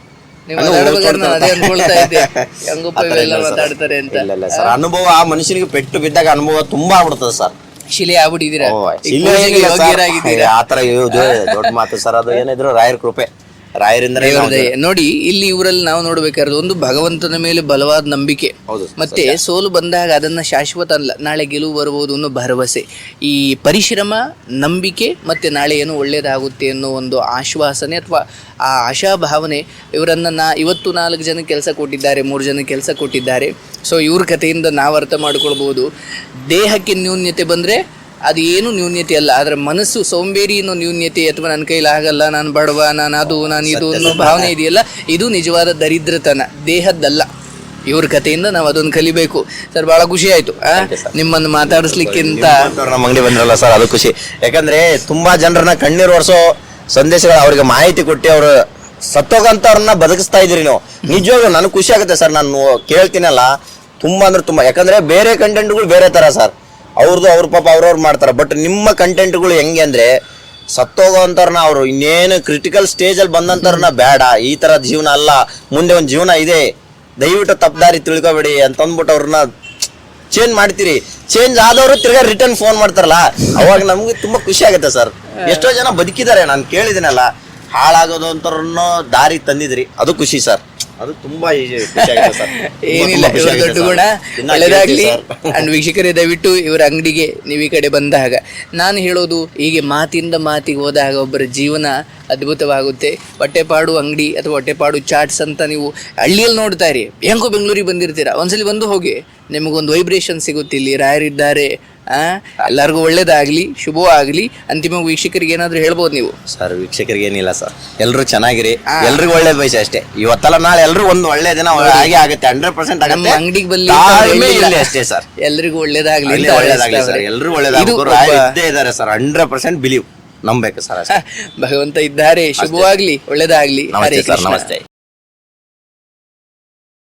ನೀವು ಮಾತಾಡ್ಬೇಕಾದ್ರೆ ನಾನು ಅದೇ ಅನ್ಕೊಳ್ತಾ ಇದ್ದೆ ಹೆಂಗಪ್ಪ ಇವೆಲ್ಲ ಮಾತಾಡ್ತಾರೆ ಅಂತ. ಇಲ್ಲ ಸರ್, ಅನುಭವ ಆ ಮನುಷ್ಯನಿಗೆ ಪೆಟ್ಟು ಬಿದ್ದಾಗ ಅನುಭವ ತುಂಬಾ ಆಗ್ಬಿಡ್ತದೆ ಸರ್. ಶಿಲೆ ಆಗ್ಬಿಟ್ಟಿದ್ದೀರಾ, ಇಲ್ಲ ಯೋಗ್ಯರಾಗಿದ್ದೀರಾ. ಆತರ ದೊಡ್ಡ ಮಾತು ಸರ್, ಅದು ಏನಿದ್ರು ರಾಯರ ಕೃಪೆ, ರಾಯರಿಂದ ನೋಡಿ ಇಲ್ಲಿ ಇವರಲ್ಲಿ ನಾವು ನೋಡ್ಬೇಕಾದ್ರೆ ಒಂದು ಭಗವಂತನ ಮೇಲೆ ಬಲವಾದ ನಂಬಿಕೆ, ಮತ್ತೆ ಸೋಲು ಬಂದಾಗ ಅದನ್ನ ಶಾಶ್ವತ ಅಲ್ಲ, ನಾಳೆ ಗೆಲುವು ಬರಬಹುದು ಅನ್ನೋ ಭರವಸೆ, ಈ ಪರಿಶ್ರಮ, ನಂಬಿಕೆ, ಮತ್ತೆ ನಾಳೆ ಏನು ಒಳ್ಳೇದಾಗುತ್ತೆ ಅನ್ನೋ ಒಂದು ಆಶ್ವಾಸನೆ ಅಥವಾ ಆ ಆಶಾಭಾವನೆ ಇವರನ್ನ ಇವತ್ತು 4 ಜನ ಕೆಲಸ ಕೊಟ್ಟಿದ್ದಾರೆ, 3 ಜನ ಕೆಲಸ ಕೊಟ್ಟಿದ್ದಾರೆ. ಸೊ ಇವ್ರ ಕಥೆಯಿಂದ ನಾವು ಅರ್ಥ ಮಾಡ್ಕೊಳ್ಬಹುದು, ದೇಹಕ್ಕೆ ನ್ಯೂನ್ಯತೆ ಬಂದ್ರೆ ಅದು ಏನು ನ್ಯೂನ್ಯತೆ ಅಲ್ಲ, ಅದರ ಮನಸ್ಸು ಸೋಂಬೇರಿ ಅನ್ನೋ ನ್ಯೂನ್ಯತೆ, ಅಥವಾ ನನ್ನ ಕೈಲಿ ಆಗಲ್ಲ, ನಾನು ಬಡವ, ನಾನು ಇದು ಅನ್ನೋ ಭಾವನೆ ಇದೆಯಲ್ಲ, ಇದು ನಿಜವಾದ ದರಿದ್ರತನ, ದೇಹದ್ದಲ್ಲ. ಇವ್ರ ಕಥೆಯಿಂದ ನಾವು ಅದನ್ನು ಕಲಿಬೇಕು. ಸರ್ ಬಹಳ ಖುಷಿ ಆಯ್ತು ನಿಮ್ಮನ್ನು ಮಾತಾಡಿಸ್ಲಿಕ್ಕಿಂತ. ನಮ್ಮ ಅಂಗಡಿ ಬಂದ್ರಲ್ಲ ಸರ್, ಅದು ಖುಷಿ. ಯಾಕಂದ್ರೆ ತುಂಬಾ ಜನರನ್ನ ಕಣ್ಣೀರು ಒರೆಸೋ ಸಂದೇಶಗಳು ಅವ್ರಿಗೆ ಮಾಹಿತಿ ಕೊಟ್ಟು ಅವ್ರು ಸತ್ತೋಗಂತವ್ರನ್ನ ಬದುಕಿಸ್ತಾ ಇದ್ರಿ ನೀವು. ನಿಜವಾಗ್ಲೂ ನನಗೆ ಖುಷಿ ಆಗುತ್ತೆ ಸರ್, ನಾನು ಕೇಳ್ತೀನಲ್ಲ ತುಂಬಾ ಅಂದ್ರೆ ತುಂಬಾ. ಯಾಕಂದ್ರೆ ಬೇರೆ ಕಂಟೆಂಟ್ಗಳು ಬೇರೆ ತರ ಸರ್, ಅವ್ರದ್ದು ಅವ್ರ ಪಾಪ ಅವ್ರವ್ರು ಮಾಡ್ತಾರೆ. ಬಟ್ ನಿಮ್ಮ ಕಂಟೆಂಟ್ಗಳು ಹೆಂಗೆ ಅಂದ್ರೆ ಸತ್ತೋಗೋಂಥವ್ರನ್ನ, ಅವರು ಇನ್ನೇನು ಕ್ರಿಟಿಕಲ್ ಸ್ಟೇಜಲ್ಲಿ ಬಂದಂಥವ್ರನ್ನ ಬೇಡ, ಈ ಥರ ಜೀವನ ಅಲ್ಲ, ಮುಂದೆ ಒಂದು ಜೀವನ ಇದೆ, ದಯವಿಟ್ಟು ತಪ್ಪದಾರಿ ತಿಳ್ಕೊಬೇಡಿ ಅಂತಂದ್ಬಿಟ್ಟು ಅವ್ರನ್ನ ಚೇಂಜ್ ಮಾಡ್ತೀರಿ. ಚೇಂಜ್ ಆದವರು ತಿರ್ಗಾ ರಿಟರ್ನ್ ಫೋನ್ ಮಾಡ್ತಾರಲ್ಲ, ಅವಾಗ ನಮ್ಗೆ ತುಂಬಾ ಖುಷಿ ಆಗುತ್ತೆ ಸರ್. ಎಷ್ಟೋ ಜನ ಬದುಕಿದ್ದಾರೆ, ನಾನು ಕೇಳಿದ್ದೀನಲ್ಲ, ಹಾಳಾಗೋದು ಅಂತವ್ರನ್ನ ದಾರಿ ತಂದಿದ್ರಿ, ಅದು ಖುಷಿ ಸರ್. ಅದು ತುಂಬಾ ಖುಷಿ ಆಗುತ್ತೆ ಸರ್. ಏನಿಲ್ಲ, ಇವ್ರ ದೊಡ್ಡ ಗುಣ, ಒಳ್ಳೆದಾಗ್ಲಿ. ಅಂಡ್ ವೀಕ್ಷಕರೇ, ದಯವಿಟ್ಟು ಇವರ ಅಂಗಡಿಗೆ ನೀವು ಈ ಕಡೆ ಬಂದಾಗ ನಾನು ಹೇಳೋದು, ಹೀಗೆ ಮಾತಿಂದ ಮಾತಿಗೆ ಹೋದಾಗ ಒಬ್ಬರ ಜೀವನ ಅದ್ಭುತವಾಗುತ್ತೆ. ಹೊಟ್ಟೆಪಾಡು ಅಂಗಡಿ ಅಥವಾ ಹೊಟ್ಟೆಪಾಡು ಚಾಟ್ಸ್ ಅಂತ ನೀವು ಹಳ್ಳಿಯಲ್ಲಿ ನೋಡ್ತಾ ಇರಿ, ಹೆಂಗೋ ಬೆಂಗಳೂರಿಗೆ ಬಂದಿರ್ತೀರಾ, ಒಂದ್ಸಲಿ ಬಂದು ಹೋಗಿ, ನಿಮಗೊಂದು ವೈಬ್ರೇಷನ್ ಸಿಗುತ್ತೆ. ಇಲ್ಲಿ ರಾಯರಿದ್ದಾರೆ. ಎಲ್ಲರಿಗೂ ಒಳ್ಳೇದಾಗ್ಲಿ, ಶುಭವಾಗ್ಲಿ. ಅಂತಿಮ ವೀಕ್ಷಕರಿಗೆ ಏನಾದ್ರು ಹೇಳ್ಬೋದು ನೀವು? ಸರ್ ವೀಕ್ಷಕರಿಗೆ ಏನಿಲ್ಲ ಸರ್, ಎಲ್ರು ಚೆನ್ನಾಗಿರಿ, ಎಲ್ರಿಗೂ ಒಳ್ಳೇದ್ ಬಯಸಿ ಅಷ್ಟೇ. ಇವತ್ತಲ್ಲ ನಾಳೆ ಎಲ್ರು ಒಂದು ಒಳ್ಳೆ ದಿನ ಹಾಗೆ ಆಗುತ್ತೆ, 100% ನಮ್ಮ ಆಗುತ್ತೆ. ಅಂಗಡಿಗೆ ಬಲ್ಲಿ ಅಷ್ಟೇ ಸರ್, ಎಲ್ರಿಗೂ ಒಳ್ಳೇದಾಗ್ಲಿ ಅಂತ ಒಳ್ಳೇದಾಗ್ಲಿ ಸರ್, ಎಲ್ರು ಒಳ್ಳೇದಾಗ್ಲಿ ಇದ್ದಾರೆ ಸರ್, 100% ಬಿಲೀವ್ ನಂಬೇಕು ಸರ್. ಭಗವಂತ ಇದ್ದಾರೆ, ಶುಭವಾಗ್ಲಿ, ಒಳ್ಳೇದಾಗ್ಲಿ. ಹರೇ ನಮಸ್ತೆ ಸರ್, ಕೃಷ್ಣ. ನಮಸ್ತೆ.